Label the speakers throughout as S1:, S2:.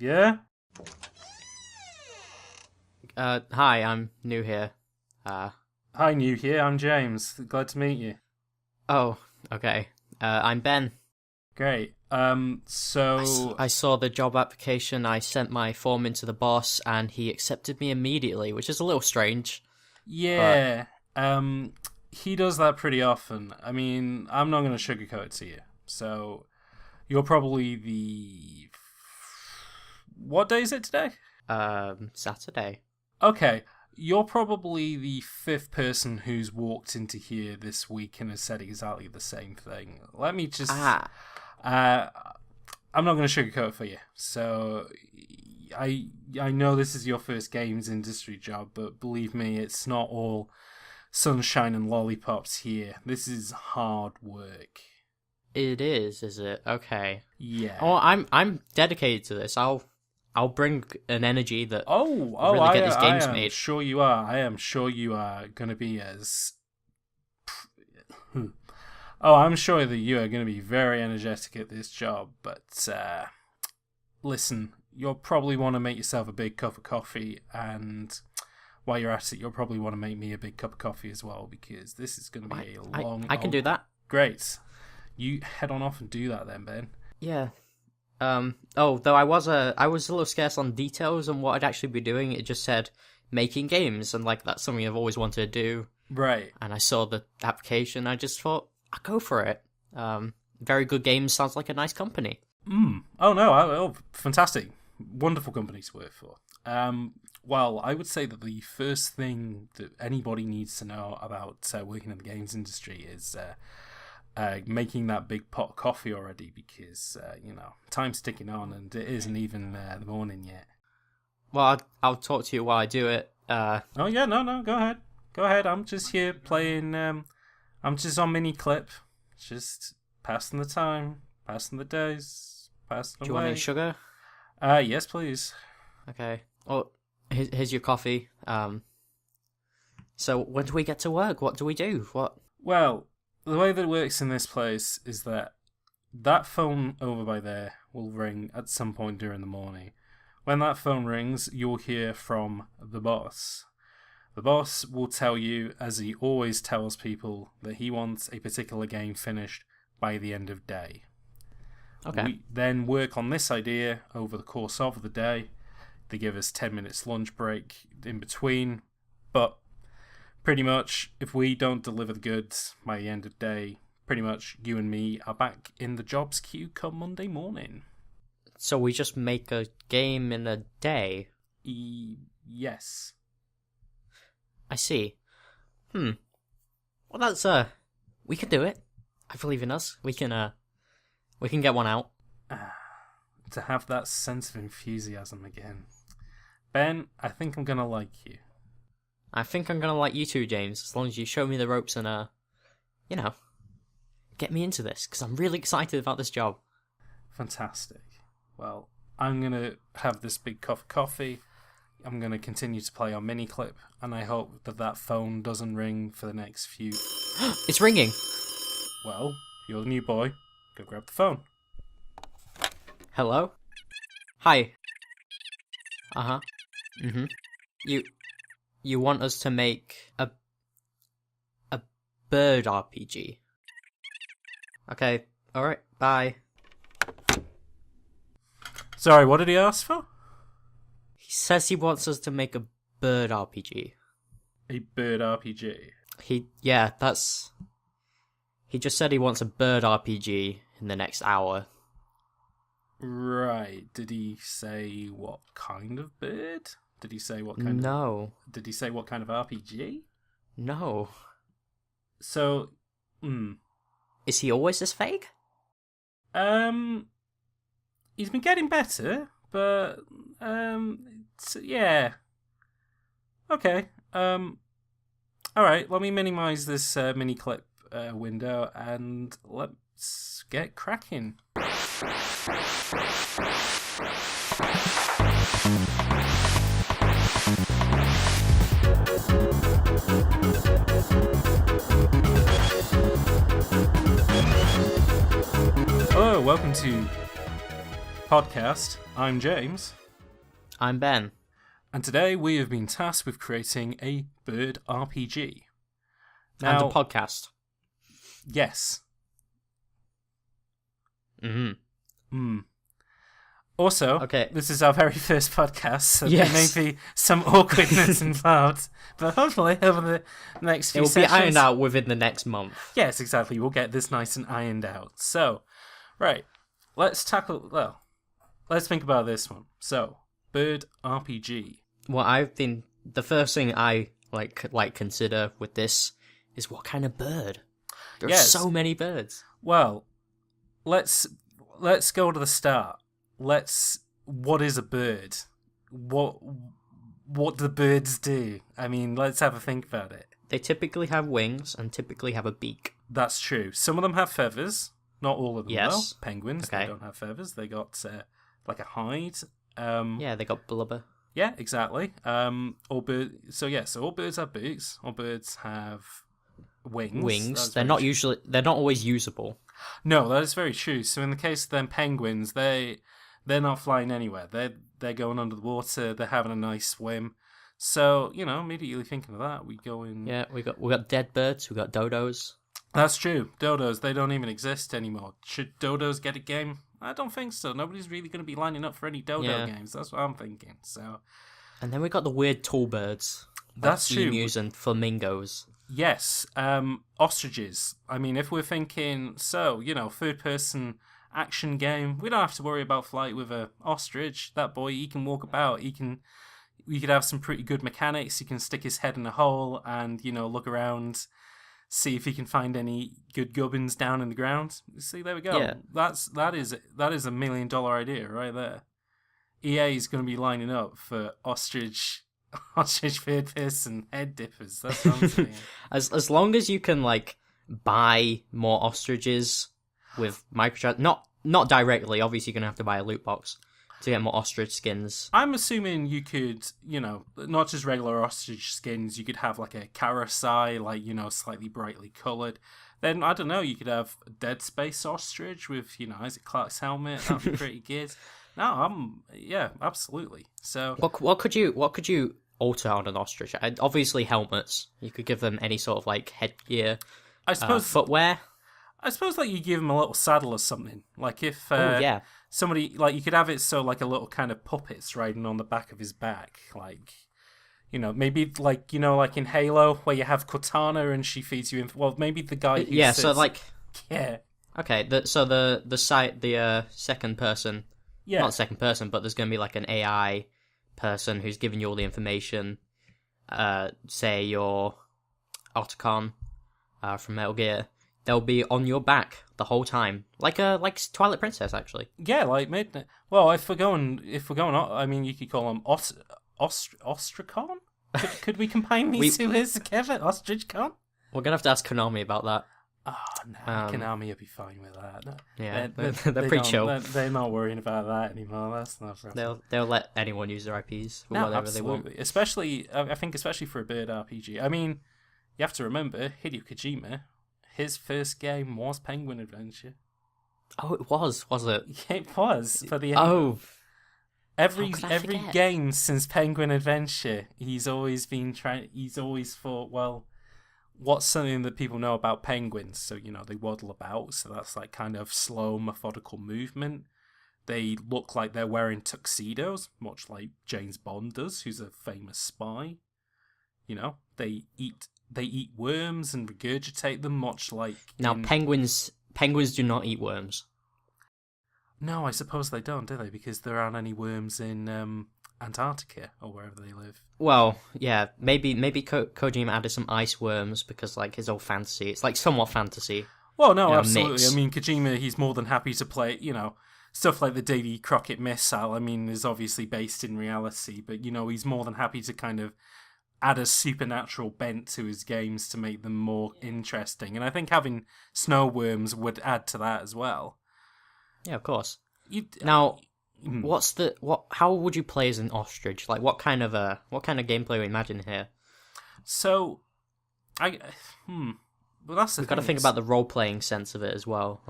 S1: Yeah?
S2: Hi, I'm new here.
S1: Hi, new here. I'm James. Glad to meet you.
S2: Oh, okay. I'm Ben.
S1: Great.
S2: I saw the job application, I sent my form into the boss, and he accepted me immediately, which is a little strange.
S1: Yeah. He does that pretty often. I mean, I'm not going to sugarcoat it to you. So, you're probably the... What day is it today?
S2: Saturday.
S1: Okay. You're probably the fifth person who's walked into here this week and has said exactly the same thing. Let me just... I'm not going to sugarcoat it for you. So, I know this is your first games industry job, but believe me, it's not all sunshine and lollipops here. This is hard work.
S2: It is it? Okay.
S1: Yeah.
S2: Oh, I'm dedicated to this. I'll bring an energy that
S1: really
S2: get these games made.
S1: Sure you are. I am sure you are going to be as... I'm sure that you are going to be very energetic at this job, but listen, you'll probably want to make yourself a big cup of coffee, and while you're at it, you'll probably want to make me a big cup of coffee as well, because this is going to be a long...
S2: I can do that.
S1: Great. You head on off and do that then, Ben.
S2: Yeah. Though I was a little scarce on details on what I'd actually be doing. It just said making games, and that's something I've always wanted to do.
S1: Right.
S2: And I saw the application, I just thought, I'll go for it. Very Good Games sounds like a nice company.
S1: Oh, no. Fantastic. Wonderful company to work for. Well, I would say that the first thing that anybody needs to know about working in the games industry is making that big pot of coffee already, because, time's ticking on and it isn't even the morning yet.
S2: Well, I'll talk to you while I do it.
S1: Oh, yeah, no, go ahead. Go ahead, I'm just here playing... I'm just on mini clip, just passing the time, passing the days, passing away.
S2: Do you want any sugar?
S1: Yes, please.
S2: Okay. Well, here's your coffee. So when do we get to work? What do we do? What?
S1: Well, the way that it works in this place is that phone over by there will ring at some point during the morning. When that phone rings, you'll hear from the boss. The boss will tell you, as he always tells people, that he wants a particular game finished by the end of day.
S2: Okay.
S1: We then work on this idea over the course of the day. They give us 10 minutes lunch break in between, but pretty much, if we don't deliver the goods by the end of day, pretty much you and me are back in the jobs queue come Monday morning.
S2: So we just make a game in a day?
S1: Yes.
S2: I see. Well, that's, we can do it. I believe in us. We can get one out.
S1: To have that sense of enthusiasm again. Ben, I think I'm gonna like you.
S2: I think I'm gonna like you too, James, as long as you show me the ropes and, get me into this, because I'm really excited about this job.
S1: Fantastic. Well, I'm gonna have this big cup of coffee. I'm going to continue to play on mini clip, and I hope that phone doesn't ring for the next few...
S2: It's ringing!
S1: Well, you're the new boy. Go grab the phone.
S2: Hello? Hi. Uh-huh. You want us to make a bird RPG? Okay, alright, bye.
S1: Sorry, what did he ask for?
S2: He says he wants us to make a bird RPG.
S1: A bird RPG?
S2: He just said he wants a bird RPG in the next hour.
S1: Right. Did he say what kind of bird? Did he say what kind
S2: No.
S1: Did he say what kind of RPG?
S2: No.
S1: So,
S2: Is he always this vague?
S1: He's been getting better, but, yeah. Okay, alright, let me minimize this, mini clip, window, and let's get cracking. Hello, welcome to Podcast. I'm James.
S2: I'm Ben.
S1: And today we have been tasked with creating a bird RPG.
S2: And a podcast.
S1: Yes.
S2: Mm-hmm.
S1: Also,
S2: okay.
S1: This is our very first podcast, so
S2: yes.
S1: there may be some awkwardness involved. But hopefully over the next few sessions...
S2: It will be ironed out within the next month.
S1: Yes, exactly. We'll get this nice and ironed out. So, right. Let's think about this one. So, bird RPG.
S2: Well, the first thing I like consider with this is what kind of bird. There are so many birds.
S1: Well, let's go to the start. What is a bird? What do birds do? I mean, let's have a think about it.
S2: They typically have wings and typically have a beak.
S1: That's true. Some of them have feathers. Not all of them, though. Penguins,
S2: okay.
S1: They don't have feathers. They got like a hide.
S2: Yeah, they got blubber.
S1: Yeah, exactly. So all birds have beaks. All birds have wings.
S2: They're not always usable.
S1: No, that is very true. So in the case of them penguins, they're not flying anywhere. They're going under the water. They're having a nice swim. So immediately thinking of that, we go in.
S2: Yeah, we got dead birds. We got dodos.
S1: That's true. Dodos, they don't even exist anymore. Should dodos get a game? I don't think so. Nobody's really going to be lining up for any dodo games. That's what I'm thinking. So,
S2: and then we got the weird tall birds.
S1: That's true.
S2: Emus and flamingos.
S1: Yes, ostriches. I mean, if we're thinking, third-person action game, we don't have to worry about flight with a ostrich. That boy, he can walk about. We could have some pretty good mechanics. He can stick his head in a hole and, look around, see if he can find any good gubbins down in the ground. See, there we go.
S2: Yeah.
S1: That is a $1 million idea right there. EA is going to be lining up for ostrich third person head dippers. That's what I'm saying.
S2: as long as you can buy more ostriches with microtransactions, not directly. Obviously, you're gonna have to buy a loot box to get more ostrich skins.
S1: I'm assuming you could, not just regular ostrich skins. You could have a karasai, slightly brightly coloured. Then I don't know. You could have a Dead Space ostrich with Isaac Clarke's helmet. That'd be pretty good. No, absolutely. So
S2: what could you alter on an ostrich? Obviously helmets. You could give them any sort of headgear.
S1: I suppose
S2: footwear.
S1: I suppose you give them a little saddle or something. If somebody you could have it so a little kind of puppets riding on the back of his back. Maybe in Halo where you have Cortana and she feeds you. Maybe the guy. Who sits, yeah.
S2: Okay. The second person.
S1: Yeah.
S2: Not second person, but there's going to be an AI person who's giving you all the information. Say your Otacon from Metal Gear. They'll be on your back the whole time, like Twilight Princess, actually.
S1: Yeah, Midnight. Well, if we're going, I mean, you could call them Ostracon. Could we combine these two words together? Ostrichcon.
S2: We're gonna have to ask Konami about that.
S1: Oh no, Konami will be fine with that. No,
S2: yeah, they're pretty chill.
S1: They're not worrying about that anymore. That's not.
S2: They'll let anyone use their IPs for whatever
S1: absolutely.
S2: they want.
S1: Especially for a bird RPG. I mean, you have to remember Hideo Kojima. His first game was Penguin Adventure.
S2: Oh, it was it?
S1: It was for the every game since Penguin Adventure. He's always been trying. He's always thought, well, what's something that people know about penguins? So they waddle about. So that's kind of slow, methodical movement. They look like they're wearing tuxedos, much like James Bond does, who's a famous spy. They eat worms and regurgitate them, much like...
S2: Now, penguins do not eat worms.
S1: No, I suppose they don't, do they? Because there aren't any worms in Antarctica, or wherever they live.
S2: Well, yeah, maybe Kojima added some ice worms, because, his old fantasy, it's, somewhat fantasy.
S1: Well, no, absolutely.
S2: Mix.
S1: I mean, Kojima, he's more than happy to play, stuff like the Davy Crockett missile, I mean, is obviously based in reality, but, he's more than happy to kind of add a supernatural bent to his games to make them more interesting. And I think having snow worms would add to that as well.
S2: Yeah, of course. How would you play as an ostrich? What kind of gameplay we imagine here?
S1: So, well, that's the
S2: We've got to think about the role-playing sense of it as well.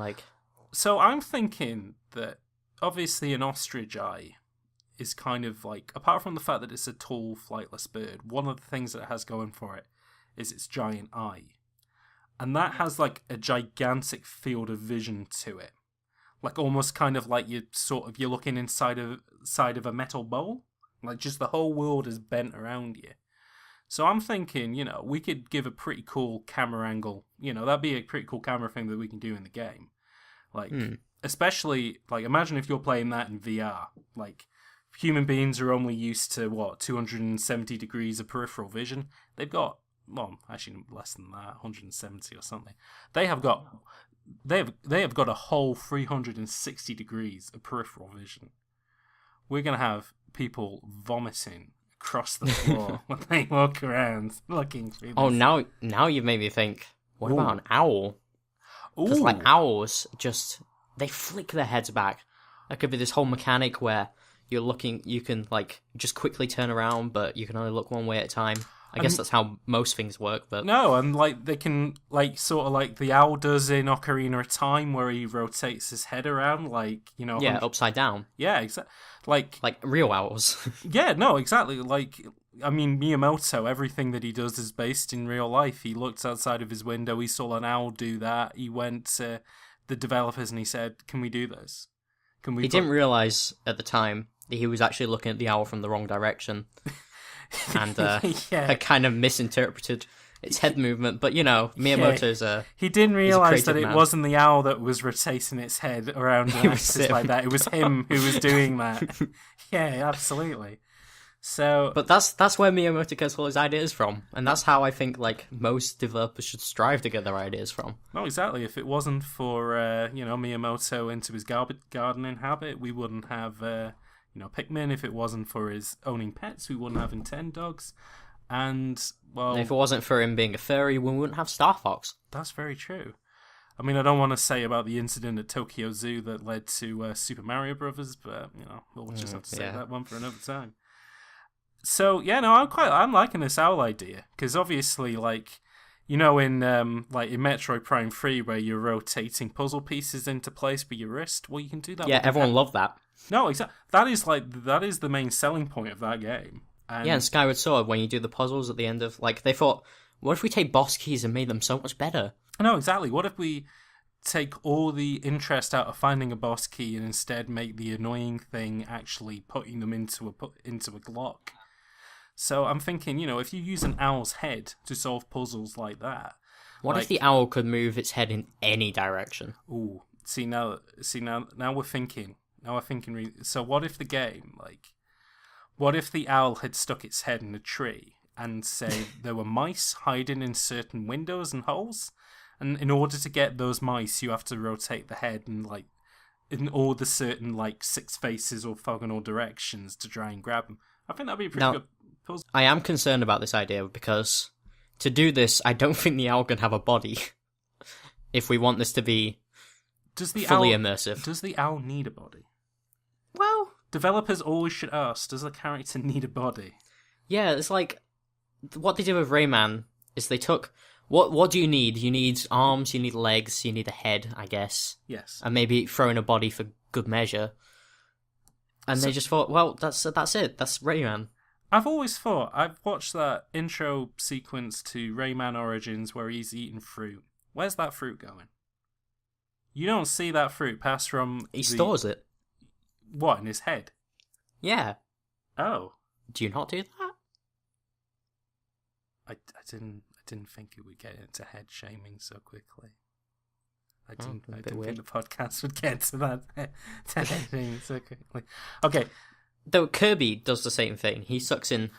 S1: So I'm thinking that obviously an ostrich eye is kind of like, apart from the fact that it's a tall, flightless bird, one of the things that it has going for it is its giant eye. And that has like a gigantic field of vision to it. Like almost kind of like you're looking inside of a metal bowl. Like just the whole world is bent around you. So I'm thinking, we could give a pretty cool camera angle. That'd be a pretty cool camera thing that we can do in the game. Like, especially, like, imagine if you're playing that in VR. Like, human beings are only used to, 270 degrees of peripheral vision. They've got, well, actually less than that, 170 or something. They have got a whole 360 degrees of peripheral vision. We're going to have people vomiting across the floor when they walk around looking through this.
S2: Oh, now you've made me think, what about an owl? Because, like, owls just, they flick their heads back. That could be this whole mechanic where you can, like, just quickly turn around, but you can only look one way at a time. I guess that's how most things work, but...
S1: No, and, like, they can, like, sort of like the owl does in Ocarina of Time, where he rotates his head around, like,
S2: Yeah, upside down.
S1: Yeah, exactly. Like
S2: real owls.
S1: Yeah, no, exactly. Like, I mean, Miyamoto, everything that he does is based in real life. He looked outside of his window, he saw an owl do that, he went to the developers and he said, can we do this?
S2: He didn't realise at the time that he was actually looking at the owl from the wrong direction. And had kind of misinterpreted its head movement. But, Miyamoto's
S1: he didn't realise that it wasn't the owl that was rotating its head around the axis like that. It was him who was doing that. Yeah, absolutely. So,
S2: but that's where Miyamoto gets all his ideas from, and that's how I think like most developers should strive to get their ideas from.
S1: No, exactly. If it wasn't for Miyamoto into his gardening habit, we wouldn't have Pikmin. If it wasn't for his owning pets, we wouldn't have Nintendogs. And well,
S2: if it wasn't for him being a furry, we wouldn't have Star Fox.
S1: That's very true. I mean, I don't want to say about the incident at Tokyo Zoo that led to Super Mario Brothers, but we'll just have to save that one for another time. So yeah, no, I'm liking this owl idea because obviously, like, in Metroid Prime 3 where you're rotating puzzle pieces into place with your wrist, well, you can do that.
S2: Yeah, everyone loved that.
S1: No, exactly. That is the main selling point of that game.
S2: And Skyward Sword, when you do the puzzles at the end of, like, they thought, what if we take boss keys and made them so much better?
S1: No, exactly. What if we take all the interest out of finding a boss key and instead make the annoying thing actually putting them into a Glock? So I'm thinking, if you use an owl's head to solve puzzles like that...
S2: What if the owl could move its head in any direction?
S1: Ooh, now we're thinking. Now we're thinking... So what if the game, what if the owl had stuck its head in a tree and, say, there were mice hiding in certain windows and holes? And in order to get those mice, you have to rotate the head and, in all the certain, 6 faces or orthogonal directions to try and grab them. I think that'd be a pretty good...
S2: I am concerned about this idea because to do this, I don't think the owl can have a body. If we want this to be fully immersive.
S1: Does the owl need a body?
S2: Well,
S1: developers always should ask, does the character need a body?
S2: Yeah, it's like what they did with Rayman is they took what do you need? You need arms, you need legs, you need a head, I guess.
S1: Yes.
S2: And maybe throw in a body for good measure. And they just thought, well, that's it. That's Rayman.
S1: I've always thought, I've watched that intro sequence to Rayman Origins where he's eating fruit. Where's that fruit going? You don't see that fruit pass from...
S2: He stores it.
S1: What, in his head?
S2: Yeah.
S1: Oh.
S2: Do you not do that?
S1: I didn't think it would get into head shaming so quickly. I didn't think the podcast would get to that head shaming so quickly. Okay.
S2: Though Kirby does the same thing. He sucks in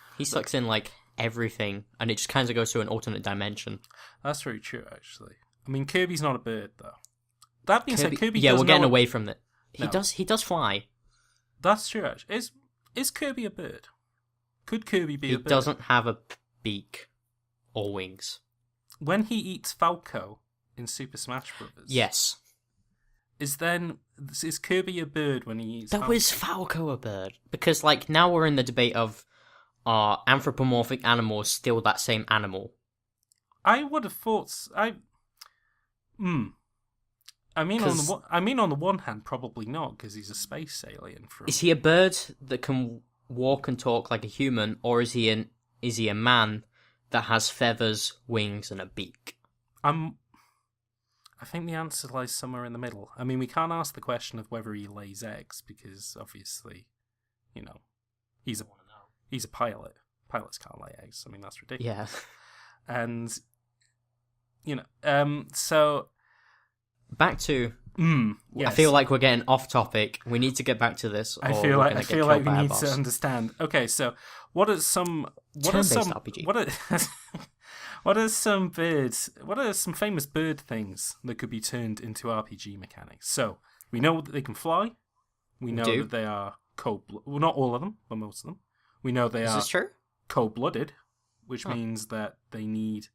S2: like everything, and it just kind of goes to an alternate dimension.
S1: That's very true, actually. I mean, Kirby's not a bird, though. That being said, Kirby.
S2: Yeah, we're getting away from it. He does fly.
S1: That's true, actually. Is Kirby a bird? Could Kirby be a bird?
S2: He doesn't have a beak or wings.
S1: When he eats Falco in Super Smash Bros.
S2: Yes.
S1: Is Kirby a bird when he eats Falco?
S2: Was Falco a bird? Because, now we're in the debate of, are anthropomorphic animals still that same animal?
S1: I would have thought... on the one hand, probably not, because he's a space alien.
S2: Is he a bird that can walk and talk like a human, or is he a man that has feathers, wings, and a beak?
S1: I think the answer lies somewhere in the middle. I mean, we can't ask the question of whether he lays eggs, because obviously, he's a pilot. Pilots can't lay eggs. I mean, that's ridiculous.
S2: Yeah.
S1: And so
S2: back to.
S1: Yes.
S2: I feel like we're getting off topic. We need to get back to this.
S1: I feel like we need to understand. Okay, so what are some
S2: RPG?
S1: What are some birds? What are some famous bird things that could be turned into RPG mechanics? So we know that they can fly. We know that they are cold-blooded. Well, not all of them, but most of them. We know they are
S2: this true?
S1: Cold-blooded, which means that they need.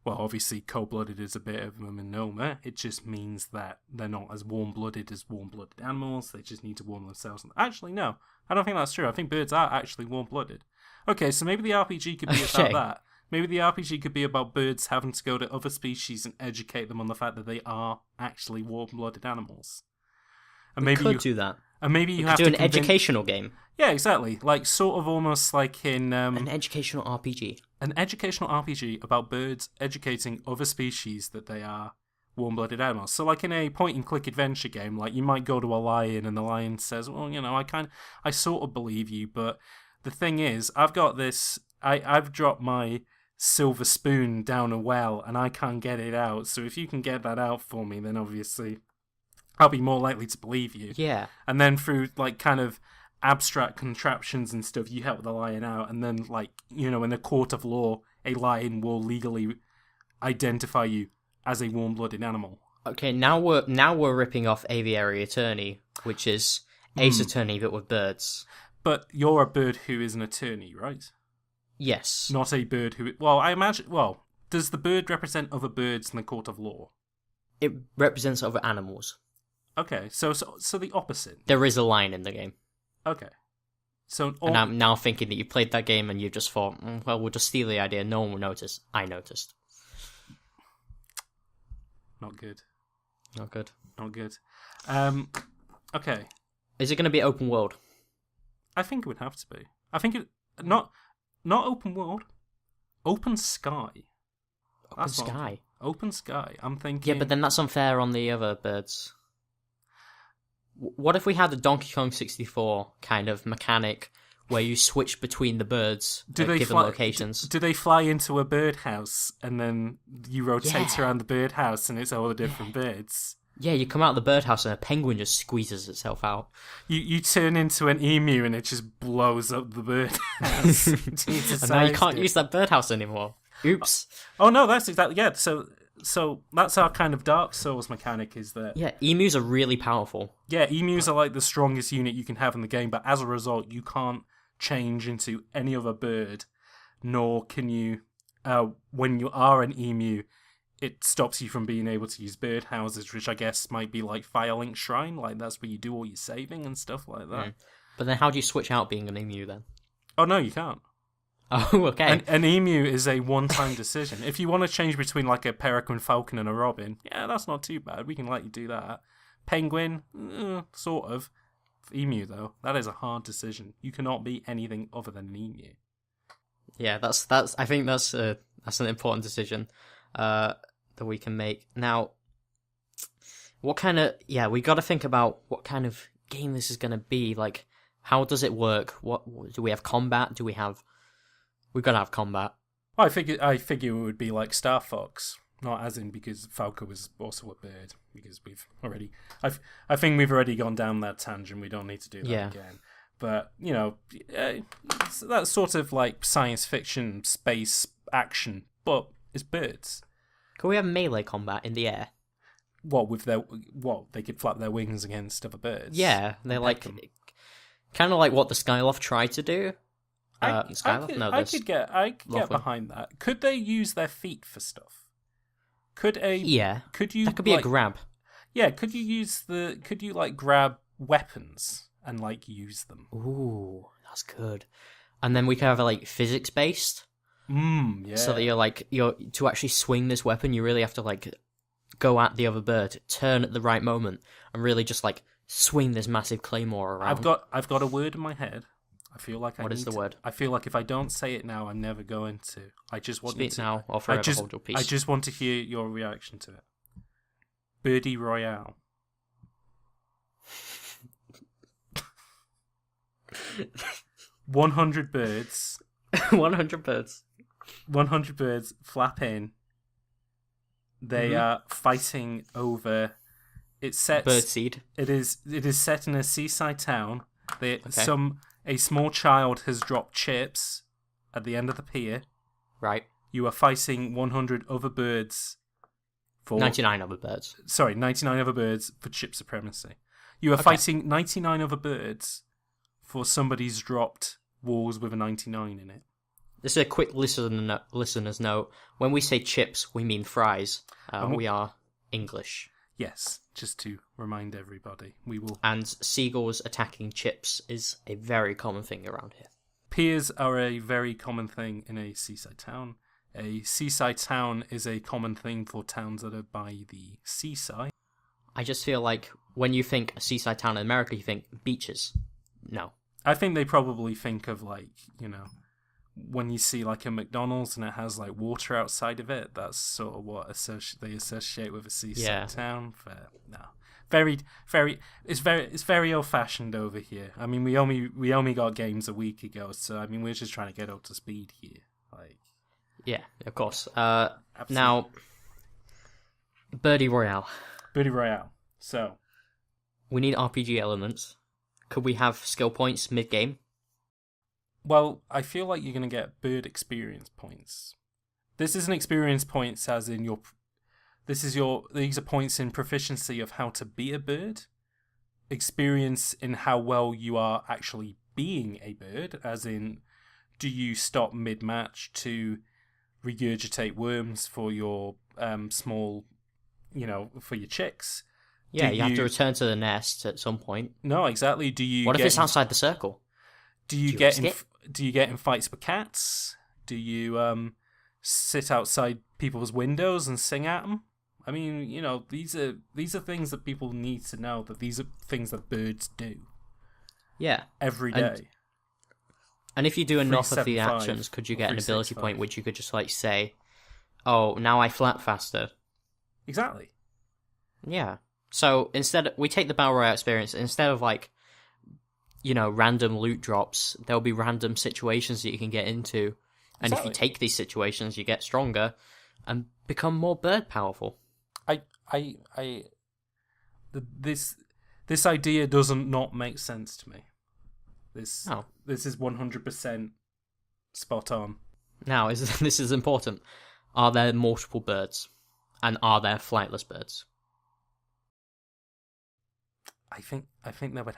S1: Well, obviously, cold-blooded is a bit of a misnomer. It just means that they're not as warm-blooded as warm-blooded animals. They just need to warm themselves. Actually, no. I don't think that's true. I think birds are actually warm-blooded. Okay, so maybe the RPG could be about that. Maybe the RPG could be about birds having to go to other species and educate them on the fact that they are actually warm-blooded animals. And maybe
S2: you could do that.
S1: And maybe you have to
S2: do an educational game.
S1: Yeah, exactly. Like, sort of almost like in...
S2: an educational RPG.
S1: An educational RPG about birds educating other species that they are warm-blooded animals. So, like in a point-and-click adventure game, like, you might go to a lion and the lion says, well, I sort of believe you, but the thing is, I've got this... I've dropped my silver spoon down a well and I can't get it out, so if you can get that out for me, then obviously I'll be more likely to believe you.
S2: Yeah.
S1: And then through, like, kind of abstract contraptions and stuff, you help the lion out, and then, like, in a court of law, a lion will legally identify you as a warm-blooded animal.
S2: Okay, now we're ripping off Aviary Attorney, which is Ace Attorney but with birds.
S1: But you're a bird who is an attorney, right?
S2: Yes.
S1: Not a bird who... Well, I imagine... Well, does the bird represent other birds in the court of law?
S2: It represents other animals.
S1: Okay, so the opposite.
S2: There is a lion in the game.
S1: Okay. So
S2: and I'm now thinking that you played that game and you just thought, well, we'll just steal the idea. No one will notice. I noticed.
S1: Not good.
S2: Not good.
S1: Not good. Okay.
S2: Is it going to be open world?
S1: I think it would have to be. I think it... Not open world. Open sky.
S2: Open sky?
S1: Open sky. I'm thinking...
S2: Yeah, but then that's unfair on the other birds. What if we had a Donkey Kong 64 kind of mechanic where you switch between the birds at given locations?
S1: Do they fly into a birdhouse and then you rotate around the birdhouse and it's all the different birds?
S2: Yeah, you come out of the birdhouse and a penguin just squeezes itself out.
S1: You turn into an emu and it just blows up the birdhouse.
S2: And now you can't use that birdhouse anymore. Oops.
S1: Oh no, that's exactly... Yeah, so that's our kind of Dark Souls mechanic, is that...
S2: Yeah, emus are really powerful.
S1: Yeah, emus are like the strongest unit you can have in the game, but as a result, you can't change into any other bird, nor can you... when you are an emu, it stops you from being able to use birdhouses, which I guess might be like Firelink Shrine, like that's where you do all your saving and stuff like that.
S2: But then how do you switch out being an emu then?
S1: Oh no, you can't.
S2: Oh, okay.
S1: An emu is a one-time decision. If you want to change between like a peregrine falcon and a robin, yeah, that's not too bad. We can let you do that. Penguin, sort of. Emu, though, that is a hard decision. You cannot be anything other than an emu.
S2: Yeah, that's. I think that's an important decision that we can make. Now, what kind of... Yeah, we got to think about what kind of game this is going to be. Like, how does it work? What do we have combat? We've got to have combat.
S1: I figure it would be like Star Fox, not as in because Falco was also a bird. Because we've already, I think we've already gone down that tangent. We don't need to do that again. But that's sort of like science fiction, space action, but it's birds.
S2: Can we have melee combat in the air?
S1: They could flap their wings against other birds.
S2: Yeah, they're like kind of like what the Skyloft tried to do.
S1: I could get behind that. Could they use their feet for stuff? Could you?
S2: That could be a grab.
S1: Yeah. Could you like grab weapons and like use them?
S2: Ooh, that's good. And then we could have it like physics based.
S1: Yeah.
S2: So that you're to actually swing this weapon, you really have to like go at the other bird, turn at the right moment, and really just like swing this massive claymore around.
S1: I've got a word in my head. I feel like
S2: What is the word?
S1: I feel like if I don't say it now, I'm never going to. I just want
S2: Speak
S1: to
S2: now or forever hold your peace.
S1: I just want to hear your reaction to it. Birdie Royale. 100 birds.
S2: 100 birds.
S1: 100 birds flap in. They are fighting over. It's set.
S2: Birdseed.
S1: It is set in a seaside town. A small child has dropped chips at the end of the pier.
S2: Right.
S1: You are fighting 100 other birds.
S2: 99 other birds.
S1: Sorry, 99 other birds for chip supremacy. You are fighting 99 other birds for somebody's dropped walls with a 99 in it.
S2: This is a quick listener's note. When we say chips, we mean fries. We are English.
S1: Yes, just to remind everybody. We will.
S2: And seagulls attacking chips is a very common thing around here.
S1: Piers are a very common thing in a seaside town. A seaside town is a common thing for towns that are by the seaside.
S2: I just feel like when you think a seaside town in America, you think beaches. No.
S1: I think they probably think of when you see like a McDonald's and it has like water outside of it, that's sort of what they associate with a seaside town. No, it's very old fashioned over here. I mean, we only got games a week ago, so I mean we're just trying to get up to speed here.
S2: Yeah, of course. Now, Birdie Royale.
S1: Birdie Royale. So
S2: we need RPG elements. Could we have skill points mid-game?
S1: Well, I feel like you're going to get bird experience points. This isn't experience points as in these are points in proficiency of how to be a bird. Experience in how well you are actually being a bird, as in, do you stop mid-match to regurgitate worms for your small, for your chicks?
S2: Yeah, you have to return to the nest at some point.
S1: No, exactly.
S2: What if it's outside the circle?
S1: Do you get in fights with cats? Do you sit outside people's windows and sing at them? I mean, these are things that people need to know, that these are things that birds do.
S2: Yeah.
S1: Every day.
S2: And if you do enough of the actions, could you get an ability point which you could just say, "Oh, now I flap faster."
S1: Exactly.
S2: Yeah. So instead, we take the Battle Royale experience, instead of random loot drops, there'll be random situations that you can get into. And if you take these situations, you get stronger and become more bird powerful.
S1: This idea doesn't not make sense to me. This is 100% spot on.
S2: Now, this is important. Are there multiple birds? And are there flightless birds?
S1: I think that would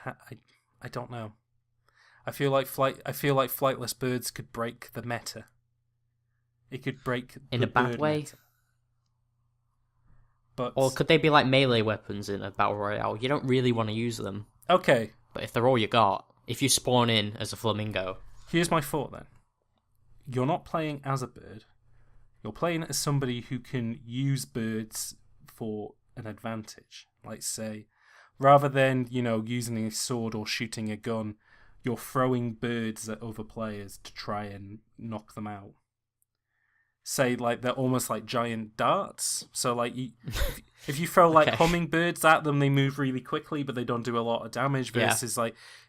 S1: I don't know. I feel like flightless birds could break the meta. It could break
S2: in a bad way.
S1: Meta. But
S2: or could they be like melee weapons in a battle royale? You don't really want to use them.
S1: Okay.
S2: But if they're all you got, if you spawn in as a flamingo.
S1: Here's my thought then. You're not playing as a bird. You're playing as somebody who can use birds for an advantage. Like say, rather than, using a sword or shooting a gun, you're throwing birds at other players to try and knock them out. Say, they're almost like giant darts. So, if you throw, hummingbirds at them, they move really quickly, but they don't do a lot of damage. Versus,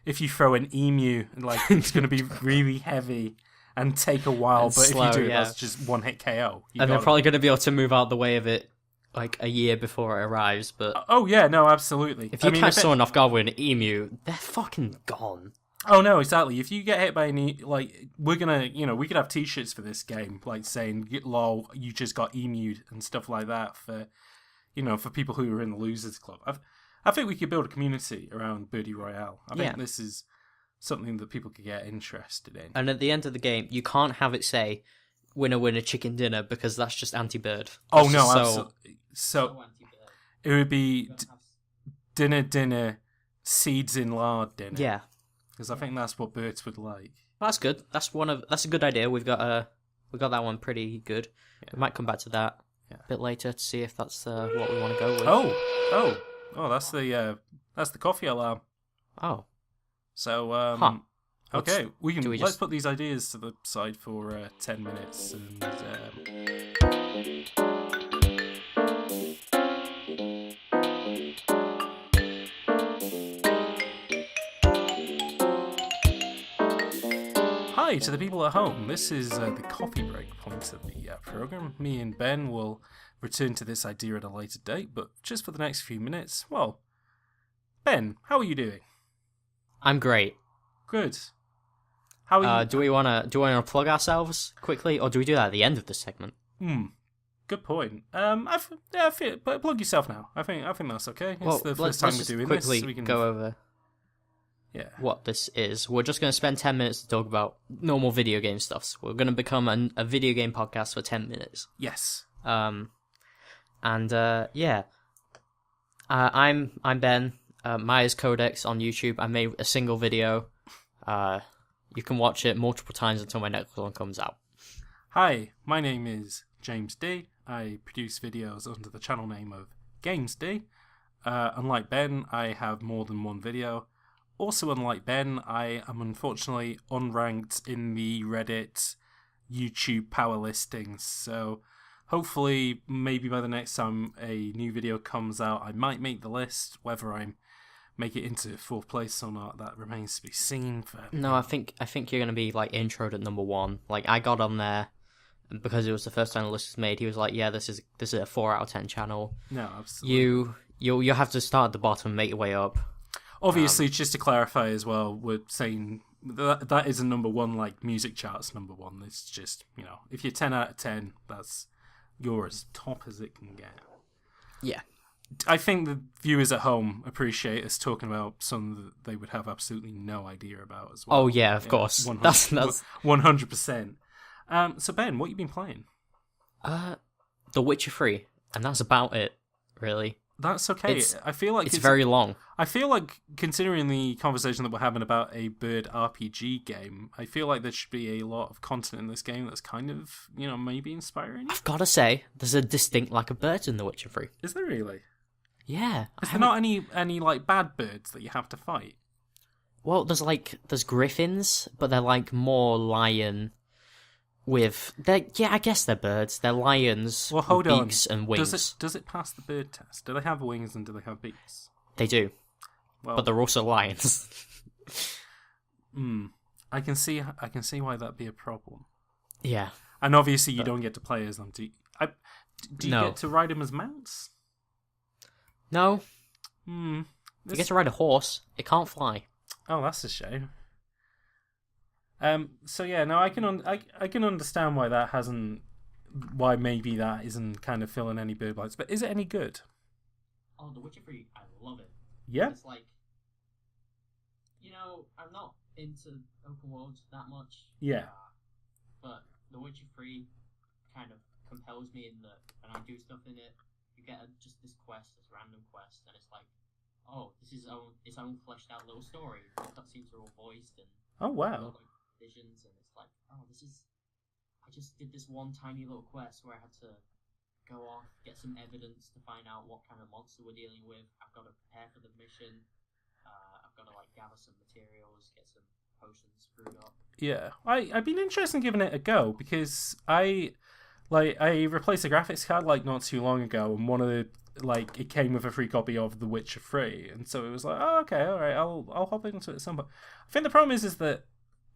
S1: if you throw an emu, it's going to be really heavy and take a while. And but slow, if you do it, that's just one-hit KO.
S2: And they're probably going to be able to move out the way of it, a year before it arrives. But
S1: oh, yeah, no, absolutely.
S2: If you catch someone off guard with an emu, they're fucking gone.
S1: Oh no, exactly. If you get hit by any, we're gonna, we could have T-shirts for this game, saying "lol, you just got emued" and stuff like that for, for people who are in the losers club. I think we could build a community around Birdie Royale. I think this is something that people could get interested in.
S2: And at the end of the game, you can't have it say "winner, winner, chicken dinner" because that's just anti-bird.
S1: Oh no, absolutely. So it would be dinner, dinner, seeds in lard dinner.
S2: Yeah.
S1: Because I think that's what birds would like.
S2: That's good. That's a good idea. We've got that one pretty good. Yeah. We might come back to that. a bit later to see if that's what we want to go with.
S1: Oh! That's the coffee alarm.
S2: Oh.
S1: So okay, let's put these ideas to the side for 10 minutes and. Hi to the people at home. This is the coffee break point of the program. Me and Ben will return to this idea at a later date, but just for the next few minutes, well, Ben, how are you doing?
S2: I'm great.
S1: Good. How are you?
S2: Do we want to plug ourselves quickly, or do we do that at the end of the segment?
S1: Good point. Plug yourself now. I think that's okay. It's the first time we're doing this.
S2: Quickly go over.
S1: Yeah.
S2: What this is. We're just going to spend 10 minutes to talk about normal video game stuff. So we're going to become a video game podcast for 10 minutes.
S1: Yes.
S2: I'm Ben. Myers Codex on YouTube. I made a single video. You can watch it multiple times until my next one comes out.
S1: Hi, my name is James D. I produce videos under the channel name of Games D. Unlike Ben, I have more than one video. Also, unlike Ben, I am unfortunately unranked in the Reddit YouTube power listings, so hopefully, maybe by the next time a new video comes out, I might make the list. Whether I make it into 4th place or not, that remains to be seen.
S2: No, I think you're going to be, like, introed at number 1. Like, I got on there, because it was the first time the list was made, he was like, yeah, this is a 4 out of 10 channel.
S1: No, absolutely.
S2: You'll have to start at the bottom and make your way up.
S1: Obviously, just to clarify as well, we're saying that is a number 1, like music charts number 1. It's just, if you're 10 out of 10, you're as top as it can get.
S2: Yeah.
S1: I think the viewers at home appreciate us talking about something that they would have absolutely no idea about as well.
S2: Oh yeah, of course.
S1: 100%.
S2: That's
S1: 100%. So Ben, what have you been playing?
S2: The Witcher 3, and that's about it, really.
S1: That's okay. I feel like
S2: it's very long.
S1: I feel like, considering the conversation that we're having about a bird RPG game, I feel like there should be a lot of content in this game that's kind of, maybe inspiring.
S2: I've got to say, there's a distinct lack of birds in The Witcher 3.
S1: Is there really?
S2: Yeah.
S1: Is there not any like bad birds that you have to fight?
S2: Well, there's griffins, but they're like more lion. I guess they're birds. They're lions with beaks and wings.
S1: Does it pass the bird test? Do they have wings and do they have beaks?
S2: They do. Well, but they're also lions.
S1: I can see why that'd be a problem.
S2: Yeah.
S1: And obviously you don't get to play as them. Do you
S2: No.
S1: get to ride them as mounts?
S2: No. You get to ride a horse. It can't fly.
S1: Oh, that's a shame. So yeah, no, I can understand why maybe that isn't kind of filling any bird bites. But is it any good?
S2: Oh, The Witcher 3, I love it.
S1: Yeah.
S2: It's like, I'm not into open worlds that much.
S1: Yeah.
S2: But The Witcher 3 kind of compels me in that when I do stuff in it, you get just this random quest, and it's like, oh, this is its own fleshed out little story. The cutscenes are all voiced and
S1: oh wow.
S2: Visions, and it's like, oh, I just did this one tiny little quest where I had to go off, get some evidence to find out what kind of monster we're dealing with. I've got to prepare for the mission. I've got to gather some materials, get some potions brewed up.
S1: Yeah, I've been interested in giving it a go because I replaced the graphics card not too long ago, and one of the it came with a free copy of The Witcher 3, and so it was like, oh, okay, all right, I'll hop into it at some point. I think the problem is that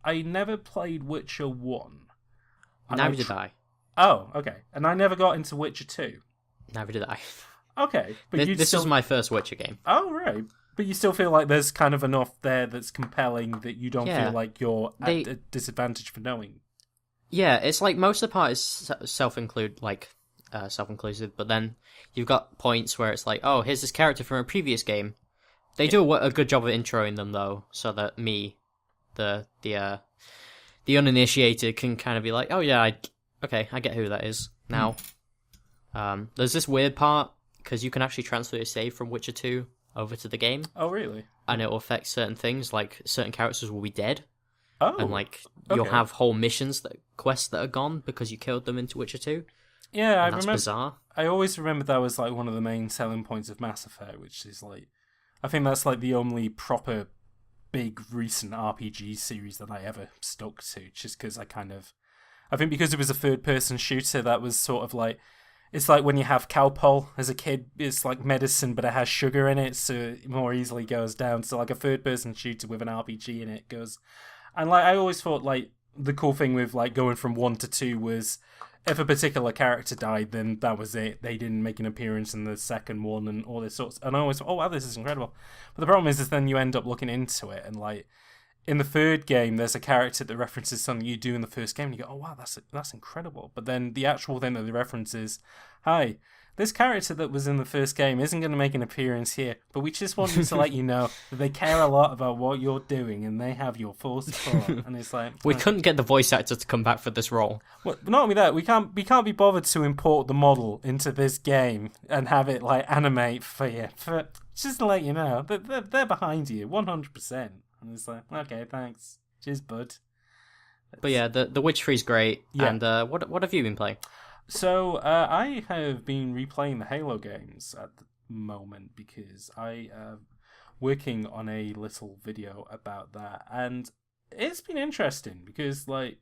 S1: I never played Witcher 1.
S2: Neither did I.
S1: Oh, okay. And I never got into Witcher 2.
S2: Neither did I.
S1: Okay. But
S2: this was my first Witcher game.
S1: Oh, right. But you still feel like there's kind of enough there that's compelling that you don't feel like you're at a disadvantage for knowing.
S2: Yeah, it's like most of the part is self-inclusive, but then you've got points where it's like, oh, here's this character from a previous game. They do a good job of introing them, though, so that the uninitiated can kind of be like, oh yeah, I get who that is now. There's this weird part because you can actually transfer your save from Witcher 2 over to the game.
S1: Oh really?
S2: And it will affect certain things, like certain characters will be dead.
S1: Oh.
S2: And you'll have whole quests that are gone because you killed them into Witcher 2.
S1: Yeah, I
S2: and that's
S1: remember.
S2: bizarre.
S1: I always remember that was like one of the main selling points of Mass Effect, which is like, I think that's like the only proper big recent RPG series that I ever stuck to, just because I think because it was a third person shooter, that was sort of like, it's like when you have Calpol as a kid, it's like medicine, but it has sugar in it, so it more easily goes down. So like a third person shooter with an RPG in it goes, and like I always thought like the cool thing with like going from 1 to 2 was if a particular character died, then that was it. They didn't make an appearance in the second one and all this sorts. And I always thought, oh wow, this is incredible. But the problem is then you end up looking into it and like in the third game, there's a character that references something you do in the first game, and you go, oh wow, that's incredible. But then the actual thing that they reference is, hi, this character that was in the first game isn't going to make an appearance here, but we just want you to let you know that they care a lot about what you're doing and they have your full support. And it's like,
S2: we couldn't get the voice actor to come back for this role.
S1: Well, not only that, we can't be bothered to import the model into this game and have it like animate for you. Just to let you know, they're behind you 100%. And it's like, okay, thanks. Cheers, bud.
S2: But yeah, the Witcher 3 is great. Yeah. And what have you been playing?
S1: So I have been replaying the Halo games at the moment because I am working on a little video about that, and it's been interesting because like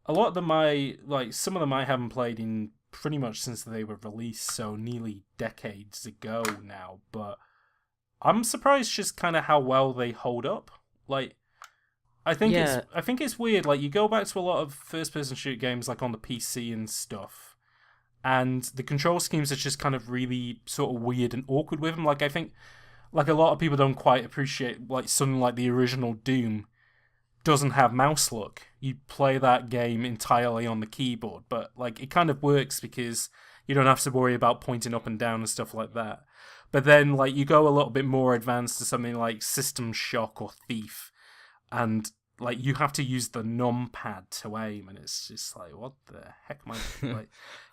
S1: a lot of them some of them I haven't played in pretty much since they were released, so nearly decades ago now, but I'm surprised just kind of how well they hold up. Like, I think it's weird. Like, you go back to a lot of first-person shoot games, like on the PC and stuff, and the control schemes are just kind of really sort of weird and awkward with them. Like, I think, like a lot of people don't quite appreciate like something like the original Doom doesn't have mouse look. You play that game entirely on the keyboard, but like it kind of works because you don't have to worry about pointing up and down and stuff like that. But then, like, you go a little bit more advanced to something like System Shock or Thief, and, like, you have to use the numpad to aim, and it's just like, what the heck am I... Like,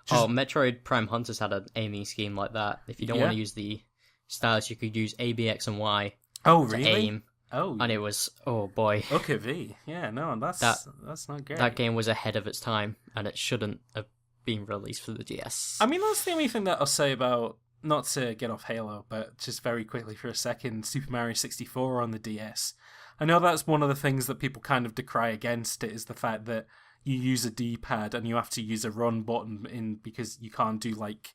S2: Metroid Prime Hunters had an aiming scheme like that. If you don't want to use the stylus, you could use A, B, X, and Y to aim.
S1: Oh,
S2: and it was, oh boy.
S1: Okay, V. Yeah, no, that's not great.
S2: That game was ahead of its time, and it shouldn't have been released for the DS.
S1: I mean, that's the only thing that I'll say about... Not to get off Halo, but just very quickly for a second, Super Mario 64 on the DS. I know that's one of the things that people kind of decry against it, is the fact that you use a D-pad and you have to use a run button because you can't do like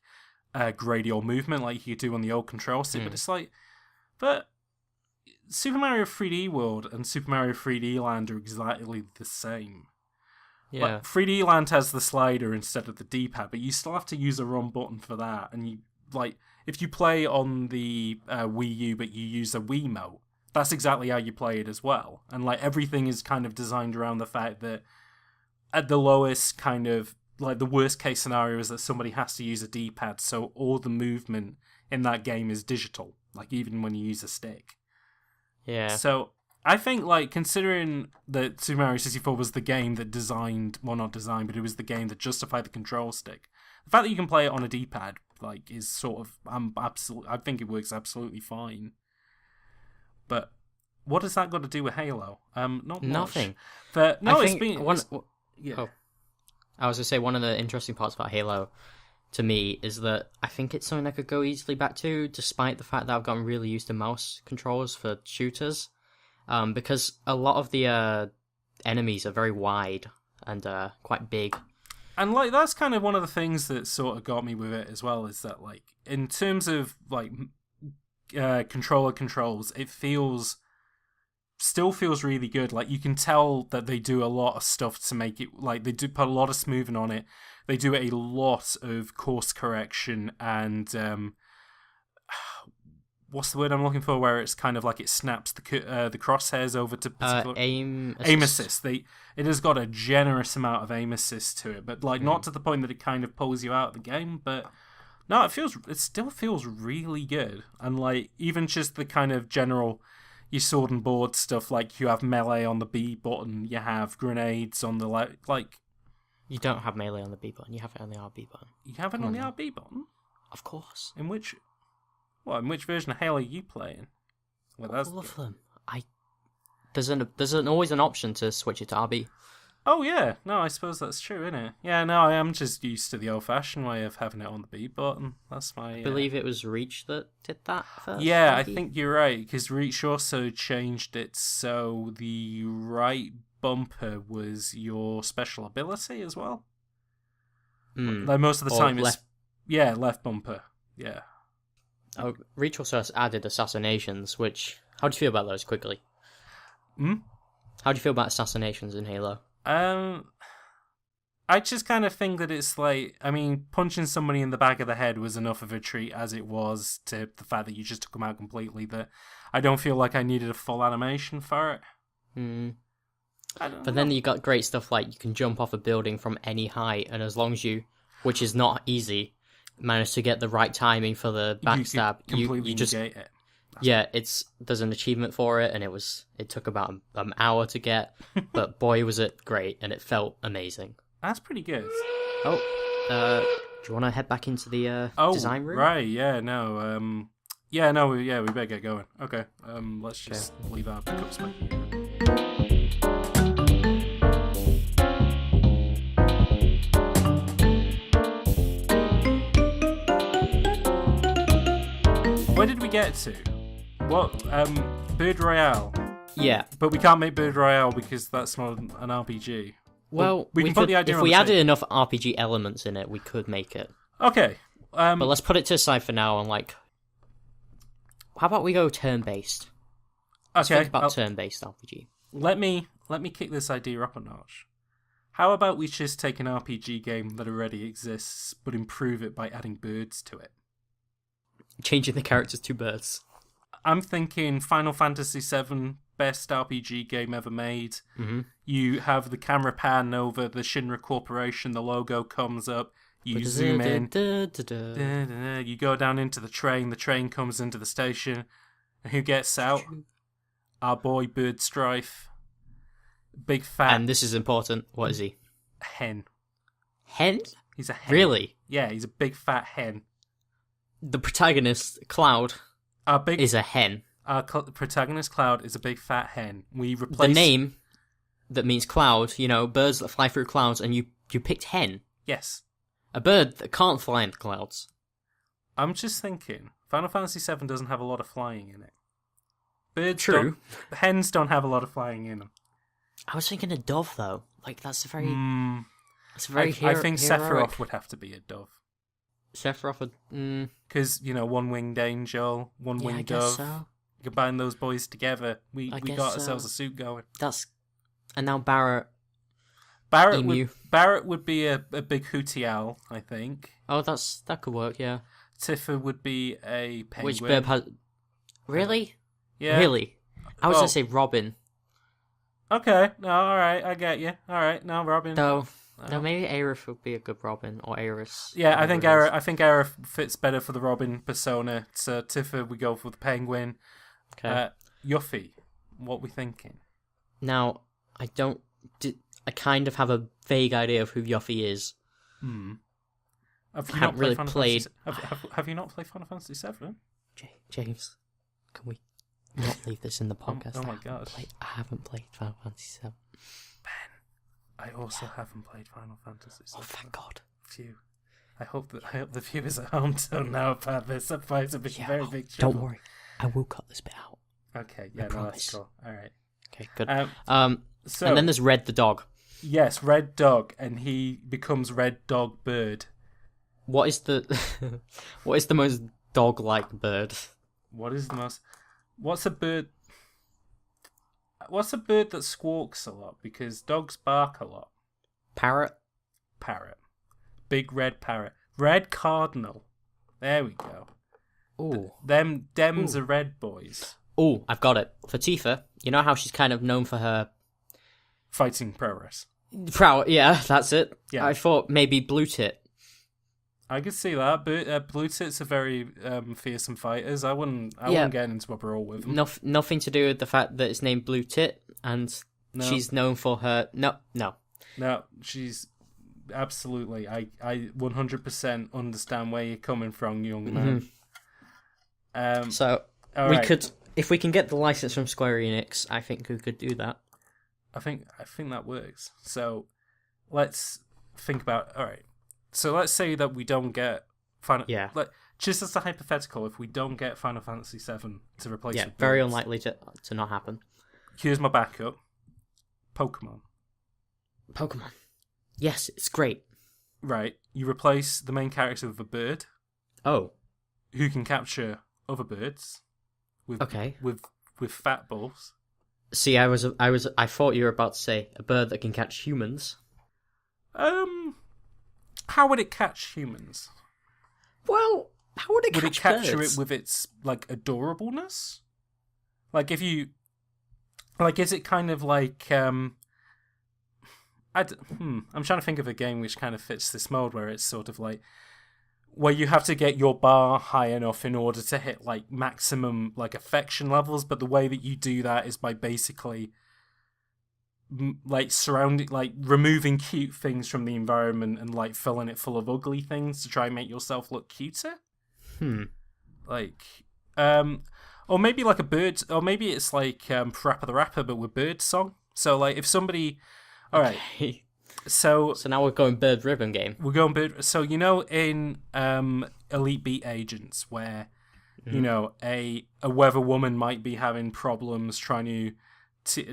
S1: radial movement like you do on the old control stick. But it's like, but Super Mario 3D World and Super Mario 3D Land are exactly the same.
S2: Yeah.
S1: Like, 3D Land has the slider instead of the D-pad, but you still have to use a run button for that, and you like, if you play on the Wii U but you use a Wiimote, that's exactly how you play it as well. And like everything is kind of designed around the fact that at the lowest kind of, like the worst case scenario is that somebody has to use a D-pad, so all the movement in that game is digital, like even when you use a stick.
S2: Yeah.
S1: So I think, like, considering that Super Mario 64 was the game that designed, well not designed, but it was the game that justified the control stick, the fact that you can play it on a D-pad, like, is sort of, I think it works absolutely fine. But what has that got to do with Halo? Not much.
S2: Nothing.
S1: But no, it's been...
S2: yeah. Oh, I was going to say, one of the interesting parts about Halo, to me, is that I think it's something I could go easily back to, despite the fact that I've gotten really used to mouse controls for shooters. Because a lot of the enemies are very wide and quite big.
S1: And, like, that's kind of one of the things that sort of got me with it as well, is that, like, in terms of, like, controller controls, it still feels really good. Like, you can tell that they do a lot of stuff to make it, like, they do put a lot of smoothing on it. They do a lot of course correction and, what's the word I'm looking for? Where it's kind of like it snaps the crosshairs over to particular
S2: aim
S1: assist. It has got a generous amount of aim assist to it, but like not to the point that it kind of pulls you out of the game. But no, it still feels really good. And like even just the kind of general your sword and board stuff, like you have melee on the B button, you have grenades on the like.
S2: You don't have melee on the B button. You have it on the RB button.
S1: You have it on the RB button,
S2: of course.
S1: In which version of Halo are you playing?
S2: Well, all of them. There's always an option to switch it to RB.
S1: Oh yeah, no, I suppose that's true, isn't it? Yeah, no, I am just used to the old-fashioned way of having it on the B button. That's my.
S2: I believe it was Reach that did that first.
S1: Yeah, I
S2: maybe?
S1: think you're right because Reach also changed it so the right bumper was your special ability as well. Like most of the
S2: Or
S1: time, it's
S2: left.
S1: left bumper. Yeah.
S2: Oh, Reach also added assassinations, which... How do you feel about those, quickly? How do you feel about assassinations in Halo?
S1: I just kind of think that it's like, I mean, punching somebody in the back of the head was enough of a treat as it was to the fact that you just took them out completely, that I don't feel like I needed a full animation for it.
S2: But then you got great stuff like you can jump off a building from any height, and as long as you, which is not easy, manage to get the right timing for the backstab, you just
S1: negate it.
S2: There's an achievement for it, and it took about an hour to get, but boy was it great, and it felt amazing.
S1: That's pretty good.
S2: Do you want to head back into the design room?
S1: Right, we better get going. Okay, let's just leave our pickups back here. Where did we get to? What? Bird Royale.
S2: Yeah.
S1: But we can't make Bird Royale because that's not an RPG.
S2: Well,
S1: we can put the idea
S2: if
S1: on
S2: we
S1: the
S2: added
S1: table.
S2: enough RPG elements in it, we could make it.
S1: Okay.
S2: But let's put it to the side for now and, like... How about we go turn-based? Let's think about turn-based RPG.
S1: Let me kick this idea up a notch. How about we just take an RPG game that already exists, but improve it by adding birds to it?
S2: Changing the characters to birds.
S1: I'm thinking Final Fantasy VII, best RPG game ever made.
S2: Mm-hmm.
S1: You have the camera pan over the Shinra Corporation, the logo comes up, you zoom in, you go down into the train comes into the station, and who gets out? Our boy Bird Strife. Big fat...
S2: And this is important, what is he?
S1: Hen.
S2: Hen?
S1: He's a hen.
S2: Really?
S1: Yeah, he's a big fat hen.
S2: The protagonist, Cloud, is a hen.
S1: Our protagonist, Cloud, is a big fat hen. We replace...
S2: The name that means cloud, birds that fly through clouds, and you picked hen.
S1: Yes.
S2: A bird that can't fly in the clouds.
S1: I'm just thinking, Final Fantasy VII doesn't have a lot of flying in it.
S2: True.
S1: Hens don't have a lot of flying in them.
S2: I was thinking a dove, though. Like, that's a very...
S1: I think Sephiroth would have to be a dove.
S2: Sephiroth would...
S1: Because, one winged angel, one winged dove.
S2: So.
S1: You combine those boys together. We got ourselves a suit going.
S2: And now Barrett
S1: would be a big hooty owl, I think.
S2: Oh, that could work, yeah.
S1: Tifa would be a penguin.
S2: Which bird has... Really?
S1: Yeah.
S2: Really? I was going to say Robin.
S1: Okay, no, alright, I get you. Alright, no, Robin.
S2: No, maybe Aerith would be a good Robin, or Aerith.
S1: Yeah, I think Aerith fits better for the Robin persona. So Tifa, we go for the penguin.
S2: Okay.
S1: Yuffie, what we thinking?
S2: Now, I kind of have a vague idea of who Yuffie is.
S1: Have you
S2: I
S1: not
S2: haven't really
S1: played
S2: played...
S1: Have you not played Final Fantasy VII?
S2: James, can we not leave this in the podcast?
S1: Oh my god.
S2: I haven't played Final Fantasy VII.
S1: Ben, I also haven't played Final Fantasy VII.
S2: Oh, thank God.
S1: Phew. I hope the viewers at home don't know about this. That plays a very big trouble.
S2: Don't worry. I will cut this bit out.
S1: Okay, yeah, no, that's cool. Alright.
S2: Okay, good.
S1: So,
S2: and then there's Red the dog.
S1: Yes, Red Dog, and he becomes Red Dog Bird.
S2: What is the most dog-like bird?
S1: What's a bird that squawks a lot? Because dogs bark a lot.
S2: Parrot.
S1: Big red parrot. Red cardinal. There we go.
S2: Ooh.
S1: Dems are red boys.
S2: Ooh, I've got it. For Tifa, you know how she's kind of known for her...
S1: Fighting prowess.
S2: Yeah, that's it.
S1: Yeah.
S2: I thought maybe Blue Tit.
S1: I could see that. Blue Tits are very fearsome fighters. I wouldn't get into a brawl with them.
S2: Nothing to do with the fact that it's named Blue Tit, and she's known for her... No.
S1: No, she's... Absolutely. I 100% understand where you're coming from, young man.
S2: So, we could... If we can get the license from Square Enix, I think we could do that.
S1: I think that works. So let's think about. All right. So let's say that we don't get Final.
S2: Yeah.
S1: Just as a hypothetical, if we don't get Final Fantasy VII to replace
S2: Yeah,
S1: it,
S2: very unlikely to not happen.
S1: Here's my backup: Pokemon.
S2: Pokemon. Yes, it's great.
S1: Right. You replace the main character with a bird
S2: Oh,
S1: who can capture other birds with
S2: okay.
S1: with fat balls.
S2: See, I thought you were about to say a bird that can catch humans.
S1: How would it catch humans?
S2: Well, how would it catch
S1: Would it capture
S2: birds?
S1: it with its like adorableness? Like if you, like, is it kind of like I'm trying to think of a game which kind of fits this mold where it's sort of like where you have to get your bar high enough in order to hit like maximum like affection levels, but the way that you do that is by basically like surrounding, like removing cute things from the environment and like filling it full of ugly things to try and make yourself look cuter. Like, or maybe like a bird, or maybe it's like Parappa the Rapper, but with bird song. So like if somebody, all right,
S2: Okay.
S1: so
S2: now we're going bird rhythm game.
S1: we're going bird. So you know in Elite Beat Agents where you know a weather woman might be having problems trying to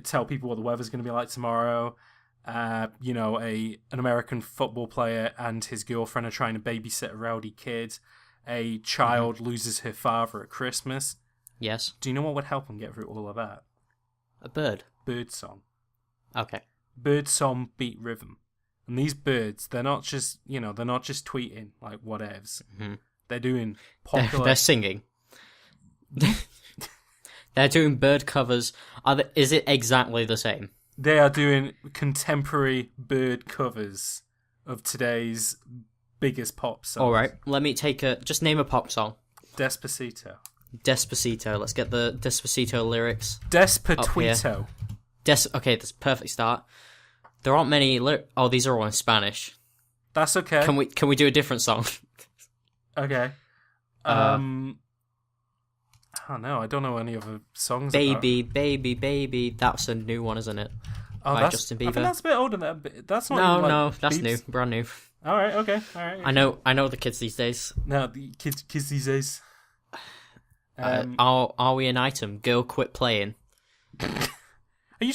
S1: tell people what the weather's going to be like tomorrow. You know, an American football player and his girlfriend are trying to babysit a rowdy kid. A child loses her father at Christmas.
S2: Yes.
S1: Do you know what would help them get through all of that?
S2: A bird.
S1: Bird song.
S2: Okay.
S1: Bird song beat rhythm. And these birds, they're not just, you know, they're not just tweeting like whatevs. They're doing popular.
S2: They're singing. They're doing bird covers. Is it exactly the same?
S1: They are doing contemporary bird covers of today's biggest pop songs.
S2: All right. Let me just name a pop song.
S1: Despacito.
S2: Despacito. Let's get the Despacito lyrics.
S1: Despacito.
S2: Okay, that's a perfect start. There aren't many oh, these are all in Spanish.
S1: That's okay.
S2: Can we do a different song?
S1: Okay. I don't know. I don't know any other songs.
S2: Baby, baby, baby. That's a new one, isn't it?
S1: Oh,
S2: by
S1: that's
S2: Justin
S1: I
S2: Bieber.
S1: think that's a bit older than that. That's not.
S2: No,
S1: even, like,
S2: no, that's
S1: Biebs.
S2: new, brand new.
S1: All right. Okay. All right.
S2: I know the kids these days.
S1: No, the kids these days.
S2: Are we an item? Girl, quit playing.
S1: Are you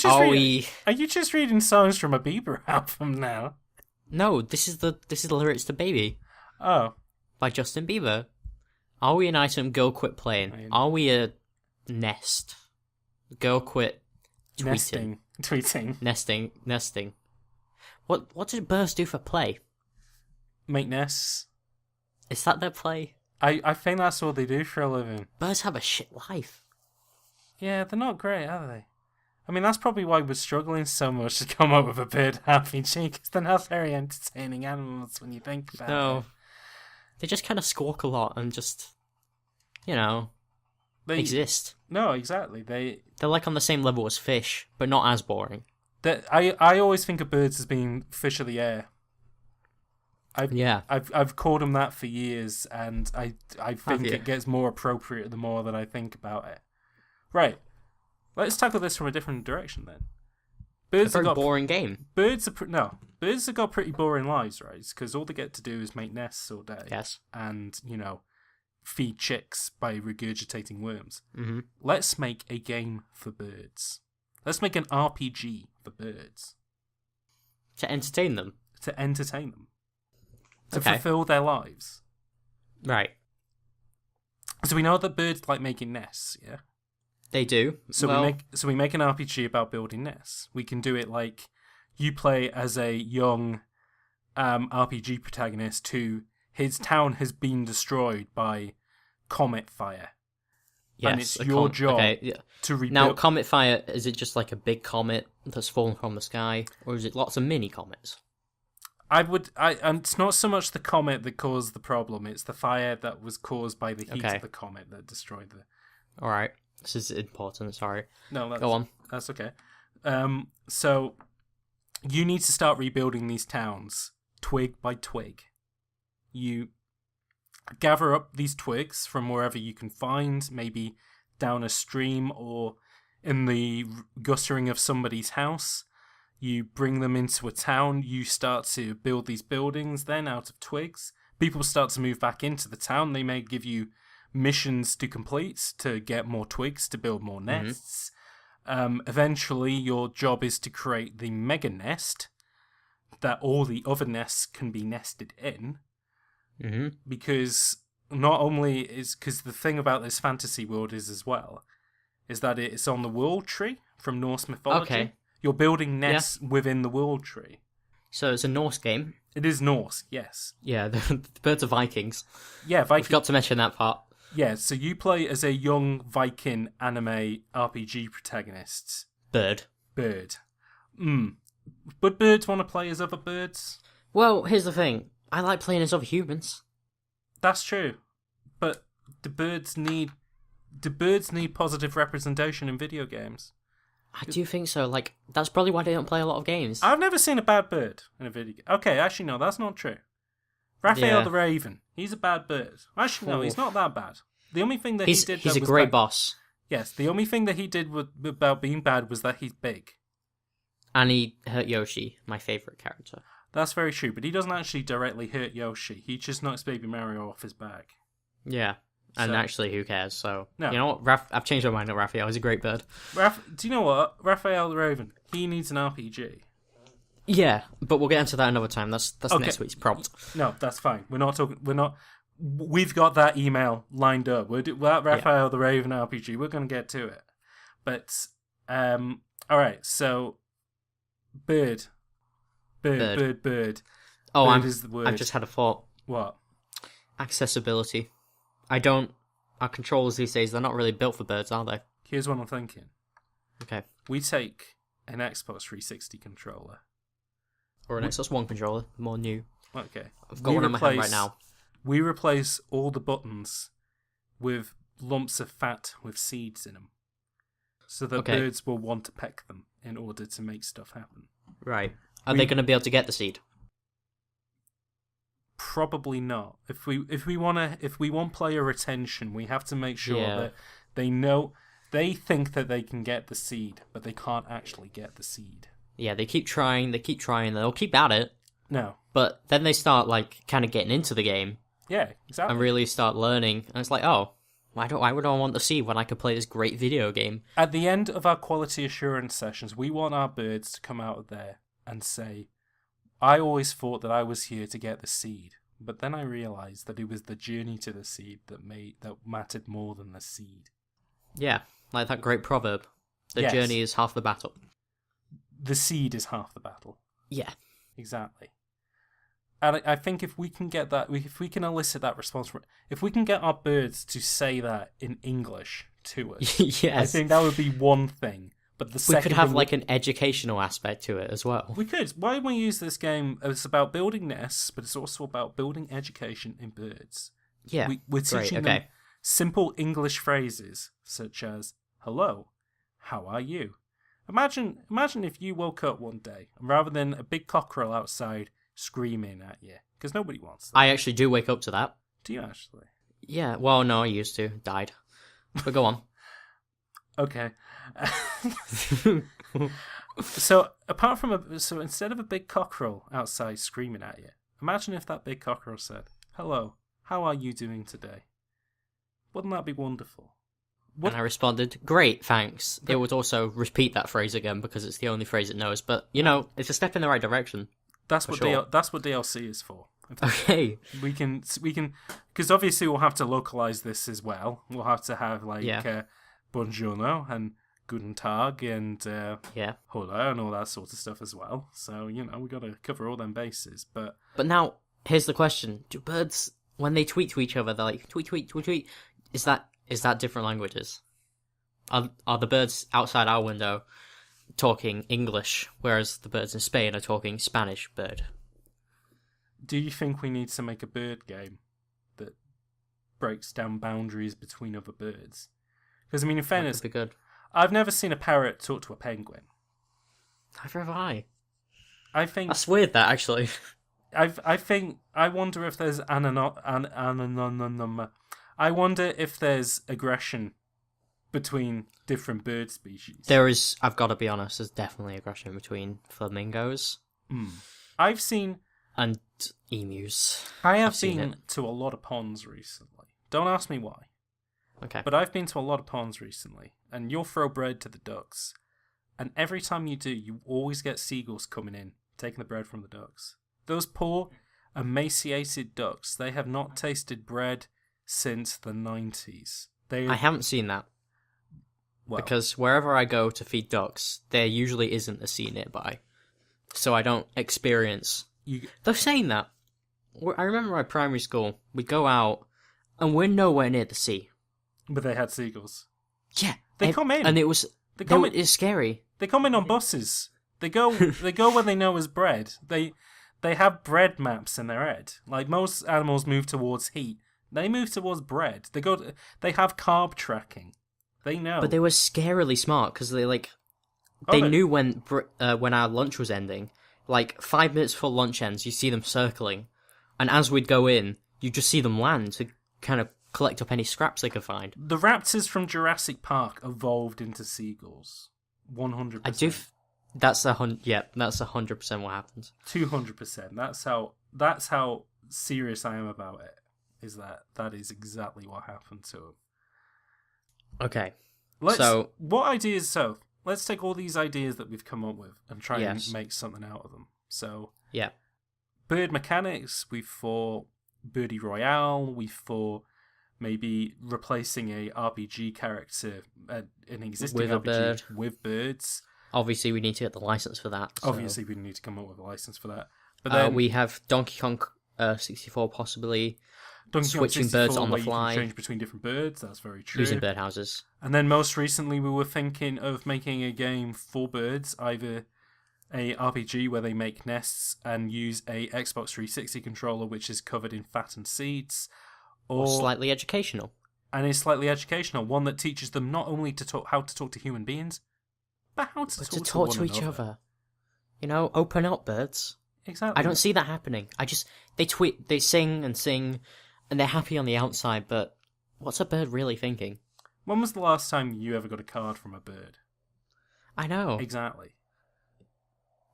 S1: just reading songs from a Bieber album now?
S2: No, this is the lyrics to Baby
S1: Oh,
S2: by Justin Bieber. Are we an item? Girl, quit playing. Are we a nest? Girl, quit tweeting.
S1: Tweeting.
S2: Nesting. What did birds do for play?
S1: Make nests.
S2: Is that their play?
S1: I think that's what they do for a living.
S2: Birds have a shit life.
S1: Yeah, they're not great, are they? I mean, that's probably why we're struggling so much to come up with a bird RPG, because they're not very entertaining animals when you think about it.
S2: No. They just kind of squawk a lot and just,
S1: They
S2: exist.
S1: No, exactly.
S2: They're like on the same level as fish, but not as boring.
S1: I always think of birds as being fish of the air.
S2: Yeah.
S1: I've called them that for years, and I think it gets more appropriate the more that I think about it. Right. Let's tackle this from a different direction then. Birds
S2: a very boring game.
S1: Birds have got pretty boring lives, right? Because all they get to do is make nests all day.
S2: Yes.
S1: And, feed chicks by regurgitating worms.
S2: Mm-hmm.
S1: Let's make a game for birds. Let's make an RPG for birds.
S2: To entertain them.
S1: To entertain them. To
S2: Okay.
S1: fulfill their lives.
S2: Right.
S1: So we know that birds like making nests, yeah?
S2: They do.
S1: So we make an RPG about building nests. We can do it like you play as a young RPG protagonist who his town has been destroyed by comet fire.
S2: Yes,
S1: and it's your job to rebuild.
S2: Now, comet fire, is it just like a big comet that's fallen from the sky, or is it lots of mini comets?
S1: And it's not so much the comet that caused the problem; it's the fire that was caused by the heat of the comet that destroyed the.
S2: All right, this is important. Sorry.
S1: No,
S2: go on.
S1: That's okay. So you need to start rebuilding these towns twig by twig. You gather up these twigs from wherever you can find, maybe down a stream or in the guttering of somebody's house. You bring them into a town. You start to build these buildings then out of twigs. People start to move back into the town. They may give you missions to complete to get more twigs to build more nests. Eventually, your job is to create the mega nest that all the other nests can be nested in. Because not only is... Because the thing about this fantasy world is as well, is that it's on the world tree from Norse mythology.
S2: Okay.
S1: You're building nests within the world tree.
S2: So it's a Norse game.
S1: It is Norse, yes.
S2: Yeah, the birds are Vikings.
S1: Yeah,
S2: I forgot to mention that part.
S1: Yeah, so you play as a young Viking anime RPG protagonist.
S2: Bird.
S1: But birds want to play as other birds?
S2: Well, here's the thing. I like playing as other humans.
S1: That's true. But do birds need positive representation in video games?
S2: I do think so. Like, that's probably why they don't play a lot of games.
S1: I've never seen a bad bird in a video game. Okay, actually, no, that's not true. Raphael the Raven, he's a bad bird. Actually, no, he's not that bad. The only thing that he did...
S2: He's a great boss.
S1: Yes, the only thing that he did about being bad was that he's big.
S2: And he hurt Yoshi, my favourite character.
S1: That's very true, but he doesn't actually directly hurt Yoshi. He just knocks Baby Mario off his back.
S2: Yeah. And actually, who cares? So,
S1: no.
S2: You know what? I've changed my mind on Raphael. He's a great bird.
S1: Do you know what? Raphael the Raven, he needs an RPG.
S2: Yeah, but we'll get into that another time. That's okay. Next week's prompt.
S1: No, that's fine. We've got that email lined up. We're at Raphael the Raven RPG. We're going to get to it. But, alright, so, bird. Oh, bird is the word.
S2: I've just had a thought.
S1: What?
S2: Accessibility. Our controllers these days, they're not really built for birds, are they?
S1: Here's what I'm thinking.
S2: Okay.
S1: We take an Xbox 360 controller.
S2: Or an Xbox One controller, more new.
S1: Okay.
S2: I've got one in my hand right now.
S1: We replace all the buttons with lumps of fat with seeds in them. So that birds will want to peck them in order to make stuff happen.
S2: Right. Are they going to be able to get the seed?
S1: Probably not. If we want player retention, we have to make sure that they think that they can get the seed, but they can't actually get the seed.
S2: Yeah, they keep trying, they'll keep at it.
S1: No.
S2: But then they start kind of getting into the game.
S1: Yeah, exactly.
S2: And really start learning, and it's like, oh, why would I want the seed when I could play this great video game?
S1: At the end of our quality assurance sessions, we want our birds to come out of there and say, I always thought that I was here to get the seed, but then I realised that it was the journey to the seed that mattered more than the seed.
S2: Yeah, like that great proverb. The journey is half the battle.
S1: The seed is half the battle.
S2: Yeah.
S1: Exactly. And I think if we can get that, if we can elicit that response, if we can get our birds to say that in English to us,
S2: yes.
S1: I think that would be one thing. But
S2: we could have an educational aspect to it as well.
S1: We could. Why don't we use this game? It's about building nests, but it's also about building education in birds.
S2: Yeah,
S1: we're teaching them simple English phrases such as "Hello, how are you?" Imagine if you woke up one day and rather than a big cockerel outside screaming at you, because nobody wants that.
S2: I actually do wake up to that.
S1: Do you actually?
S2: Yeah. Well, no, I used to. Died. But go on.
S1: Okay. So instead of a big cockerel outside screaming at you, imagine if that big cockerel said, "Hello, how are you doing today?" Wouldn't that be wonderful?
S2: And I responded, "Great, thanks." It would also repeat that phrase again because it's the only phrase it knows. But it's a step in the right direction.
S1: That's what DLC is for.
S2: Okay.
S1: We can because obviously we'll have to localize this as well. We'll have to have Buongiorno and Guten Tag and Hola and all that sort of stuff as well. So we got to cover all them bases. But
S2: now here's the question: do birds, when they tweet to each other, they're like tweet tweet tweet tweet? Is that different languages? Are the birds outside our window talking English, whereas the birds in Spain are talking Spanish bird?
S1: Do you think we need to make a bird game that breaks down boundaries between other birds? Because, in fairness,
S2: that could be good.
S1: I've never seen a parrot talk to a penguin.
S2: Neither have I.
S1: I think
S2: that's weird. That actually,
S1: I wonder if there's I wonder if there's aggression between different bird species.
S2: There is, I've got to be honest, there's definitely aggression between flamingos
S1: I've seen...
S2: and emus.
S1: I have
S2: I've seen
S1: been
S2: it.
S1: to a lot of ponds recently. Don't ask me why.
S2: Okay.
S1: But I've been to a lot of ponds recently, and you'll throw bread to the ducks, and every time you do, you always get seagulls coming in, taking the bread from the ducks. Those poor, emaciated ducks, they have not tasted bread since the 90s.
S2: I haven't seen that.
S1: Well,
S2: Because wherever I go to feed ducks, there usually isn't a sea nearby. So I don't experience... Though saying that, I remember my primary school, we'd go out, and we're nowhere near the sea.
S1: But they had seagulls.
S2: Yeah.
S1: They come in.
S2: And it was... It's scary.
S1: They come in on buses. They go where they know is bread. They have bread maps in their head. Like most animals move towards heat. They move towards bread. They have carb tracking. They know.
S2: But they were scarily smart, because they knew when our lunch was ending. Like, 5 minutes before lunch ends, you see them circling. And as we'd go in, you just see them land to kind of collect up any scraps they could find.
S1: The raptors from Jurassic Park evolved into seagulls. 100%.
S2: I do... That's 100% what happened.
S1: 200%. That's how serious I am about it. Is that is exactly what happened to them.
S2: Okay.
S1: What ideas? So let's take all these ideas that we've come up with and try and make something out of them. So
S2: yeah,
S1: bird mechanics. We've thought Birdie Royale. We've thought maybe replacing a RPG character, an existing
S2: with a
S1: RPG
S2: bird.
S1: with birds.
S2: Obviously, we need to get the license for that. So.
S1: Obviously, we need to come up with a license for that. But then
S2: we have Donkey Kong 64 possibly.
S1: Donkey Kong
S2: Switching
S1: 64,
S2: birds on the
S1: where
S2: fly.
S1: You can change between different birds. That's very true.
S2: Using birdhouses.
S1: And then most recently, we were thinking of making a game for birds, either a RPG where they make nests and use a Xbox 360 controller, which is covered in fat and seeds,
S2: Or slightly educational.
S1: And is slightly educational, one that teaches them not only how to talk to human beings, but how to talk to
S2: each other. You know, open up, birds.
S1: Exactly.
S2: I don't see that happening. They sing and sing, and they're happy on the outside, but what's a bird really thinking?
S1: When was the last time you ever got a card from a bird?
S2: I know.
S1: Exactly.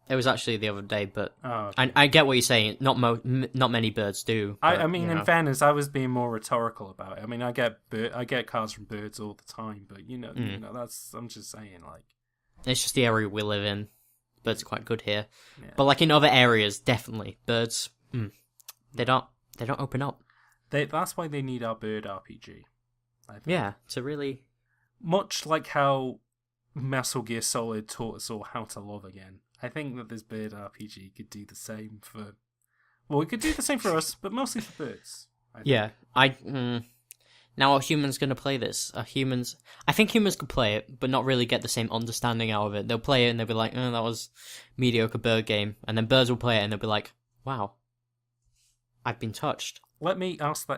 S2: It was actually the other day, but
S1: okay.
S2: I get what you're saying. Not many birds do. But,
S1: I mean, in fairness, I was being more rhetorical about it. I mean, I get cards from birds all the time, but you know, I'm just saying, like,
S2: it's just the area we live in. Birds are quite good here,
S1: yeah.
S2: But like in other areas, definitely birds. They don't open up.
S1: That's why they need our bird RPG. I think.
S2: Yeah, to really
S1: much like how Metal Gear Solid taught us all how to love again. I think that this bird RPG could do the same for... Well, it could do the same for us, but mostly for birds.
S2: Yeah, Now are humans going to play this? I think humans could play it, but not really get the same understanding out of it. They'll play it and they'll be like, oh, that was a mediocre bird game. And then birds will play it and they'll be like, wow, I've been touched.
S1: Let me answer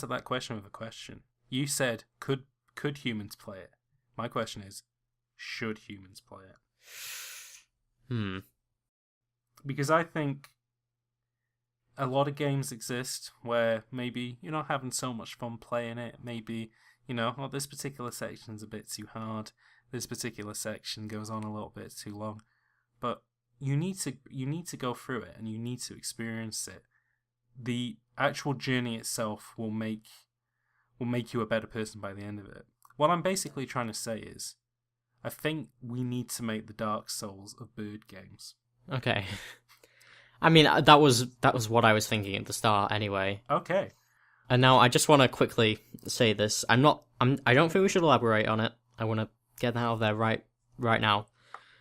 S1: that question with a question. You said, could humans play it? My question is, should humans play it? Because I think a lot of games exist where maybe you're not having so much fun playing it. Maybe, this particular section's a bit too hard. This particular section goes on a little bit too long. But you need to go through it and you need to experience it. The actual journey itself will make you a better person by the end of it. What I'm basically trying to say is, I think we need to make the Dark Souls of bird games.
S2: Okay. I mean, that was what I was thinking at the start anyway.
S1: Okay.
S2: And now I just want to quickly say this. I don't think we should elaborate on it. I want to get that out of there right now.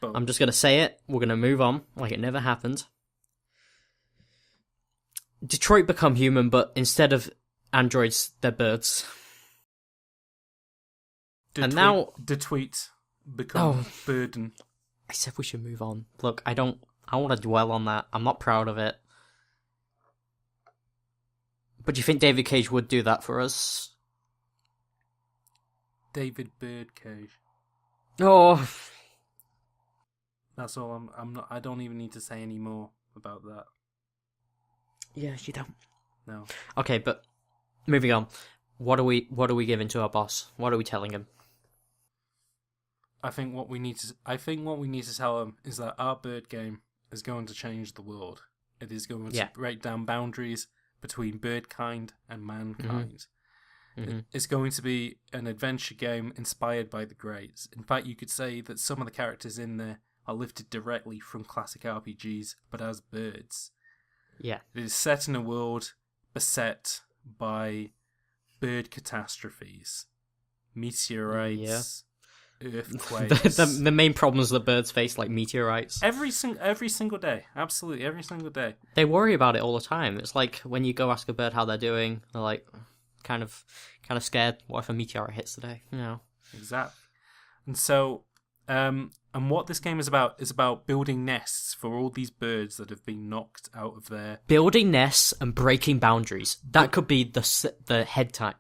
S1: But
S2: I'm just going to say it. We're going to move on like it never happened. Detroit become human, but instead of androids, they're birds. And now...
S1: Detweet become burden.
S2: I said we should move on. Look, I want to dwell on that. I'm not proud of it. But do you think David Cage would do that for us?
S1: David Birdcage.
S2: Oh.
S1: That's all. I don't even need to say any more about that.
S2: Yeah, you don't.
S1: No.
S2: Okay, but moving on. What are we giving to our boss? What are we telling him?
S1: I think what we need to tell them is that our bird game is going to change the world. It is going to break down boundaries between bird kind and mankind. It's going to be an adventure game inspired by the greats. In fact, you could say that some of the characters in there are lifted directly from classic RPGs, but as birds.
S2: Yeah.
S1: It is set in a world beset by bird catastrophes, meteorites, earthquakes.
S2: the main problems that birds face, like meteorites.
S1: Every single day. Absolutely, every single day.
S2: They worry about it all the time. It's like when you go ask a bird how they're doing, they're like kind of scared. What if a meteorite hits today? You know.
S1: Exactly. And so, and what this game is about building nests for all these birds that have been knocked out of their...
S2: Building nests and breaking boundaries. That could be the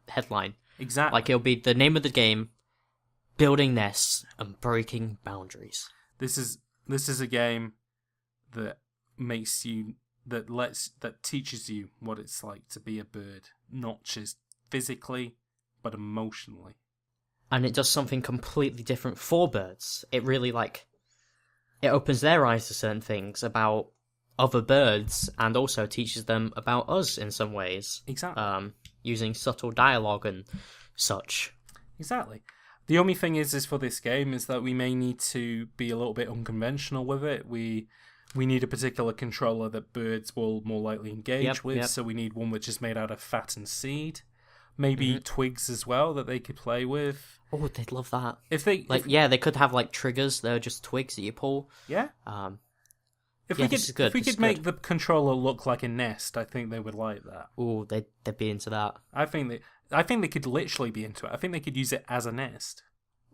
S2: headline.
S1: Exactly.
S2: Like, it'll be the name of the game, Building Nests and Breaking Boundaries.
S1: This is a game that makes you... that teaches you what it's like to be a bird. Not just physically, but emotionally.
S2: And it does something completely different for birds. It really, it opens their eyes to certain things about other birds and also teaches them about us in some ways.
S1: Exactly.
S2: Using subtle dialogue and such.
S1: Exactly. The only thing is for this game is that we may need to be a little bit unconventional with it. We need a particular controller that birds will more likely engage with, so we need one which is made out of fat and seed. Maybe twigs as well that they could play with.
S2: Oh, they'd love that.
S1: They
S2: could have triggers. They're just twigs that you pull.
S1: Yeah. If we could make the controller look like a nest, I think they would like that.
S2: Oh, they'd be into that.
S1: I think they could literally be into it. I think they could use it as a nest.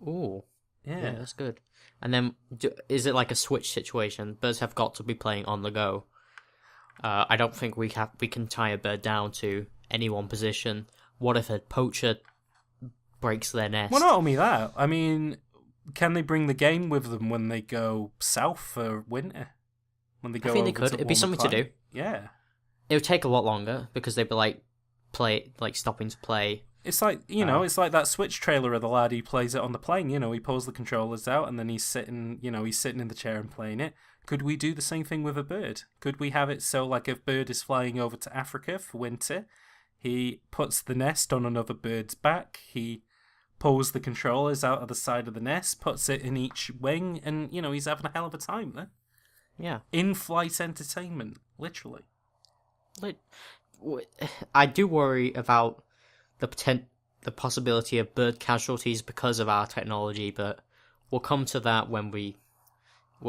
S2: Oh,
S1: yeah,
S2: that's good. And then, is it like a Switch situation? Birds have got to be playing on the go. I don't think we can tie a bird down to any one position. What if a poacher breaks their nest?
S1: Well, not only that. I mean, can they bring the game with them when they go south for winter? When they go,
S2: I think they could. It'd be something to do.
S1: Yeah.
S2: It would take a lot longer because they'd be stopping to play.
S1: It's like, it's like that Switch trailer of the lad who plays it on the plane. He pulls the controllers out and then he's sitting in the chair and playing it. Could we do the same thing with a bird? Could we have it so, like, if a bird is flying over to Africa for winter, he puts the nest on another bird's back, he pulls the controllers out of the side of the nest, puts it in each wing, and, he's having a hell of a time there.
S2: Yeah.
S1: In-flight entertainment, literally.
S2: I do worry about the possibility of bird casualties because of our technology, but we'll come to that when we'll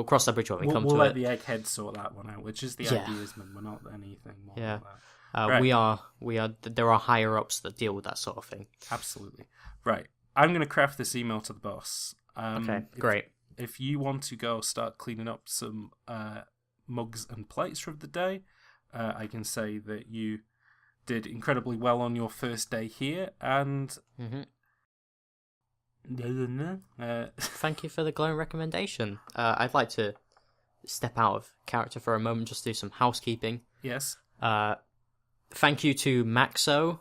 S2: cross that bridge when we come to it.
S1: We'll let the eggheads sort that one out, which is the ideasman. We're not anything more than that.
S2: Right. We are. There are higher ups that deal with that sort of thing.
S1: Absolutely. Right. I'm going to craft this email to the boss.
S2: Okay. Great.
S1: If you want to go start cleaning up some mugs and plates from the day, I can say that you did incredibly well on your first day here, and
S2: thank you for the glowing recommendation. I'd like to step out of character for a moment, just do some housekeeping.
S1: Yes.
S2: Thank you to Maxo,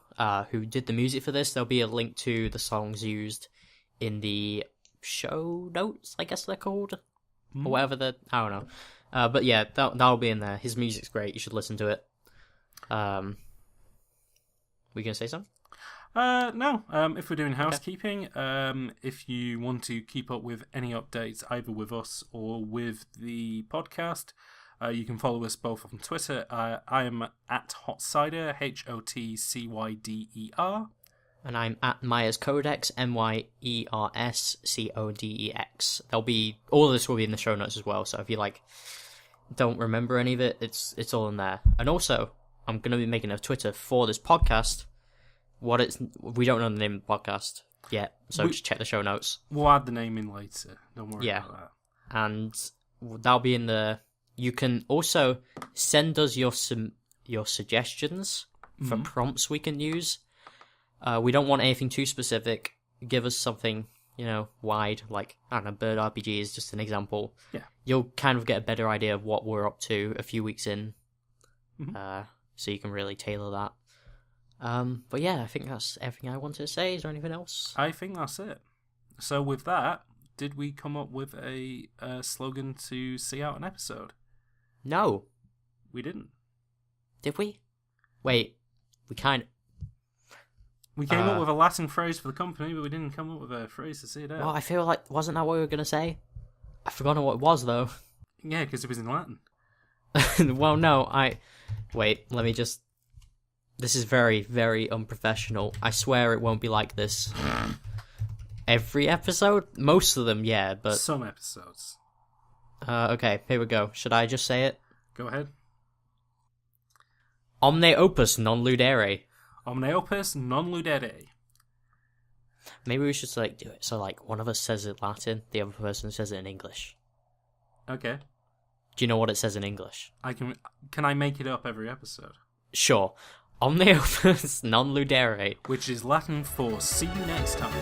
S2: who did the music for this. There'll be a link to the songs used in the show notes, I guess they're called, or whatever I don't know. But yeah, that'll be in there. His music's great. You should listen to it. We gonna say something?
S1: No. If we're doing housekeeping, if you want to keep up with any updates, either with us or with the podcast, you can follow us both on Twitter. I am at Hotcider, HOTCYDER.
S2: And I'm at Myers Codex, MYERSCODEX. All of this will be in the show notes as well, so if you don't remember any of it, it's all in there. And also, I'm going to be making a Twitter for this podcast. We don't know the name of the podcast yet, so just check the show notes.
S1: We'll add the name in later. Don't worry about that.
S2: And that'll be in the... You can also send us your suggestions for prompts we can use. We don't want anything too specific. Give us something, wide, like, I don't know, Bird RPG is just an example.
S1: Yeah.
S2: You'll kind of get a better idea of what we're up to a few weeks in. So you can really tailor that. But yeah, I think that's everything I wanted to say. Is there anything else?
S1: I think that's it. So with that, did we come up with a slogan to see out an episode?
S2: No.
S1: We didn't.
S2: Did we? Wait, we kind of...
S1: We came up with a Latin phrase for the company, but we didn't come up with a phrase to see it out.
S2: Well, I feel like... Wasn't that what we were going to say? I've forgotten what it was, though.
S1: Yeah, because it was in Latin.
S2: Well, no, Wait, let me just... This is very, very unprofessional. I swear it won't be like this every episode. Most of them, yeah, but...
S1: Some episodes.
S2: Okay, here we go. Should I just say it?
S1: Go ahead.
S2: Omne opus non ludere.
S1: Omne opus non ludere.
S2: Maybe we should like do it so like one of us says it Latin, the other person says it in English.
S1: Okay.
S2: Do you know what it says in English?
S1: Can I make it up every episode?
S2: Sure. Omne opus non ludere.
S1: Which is Latin for see you next time.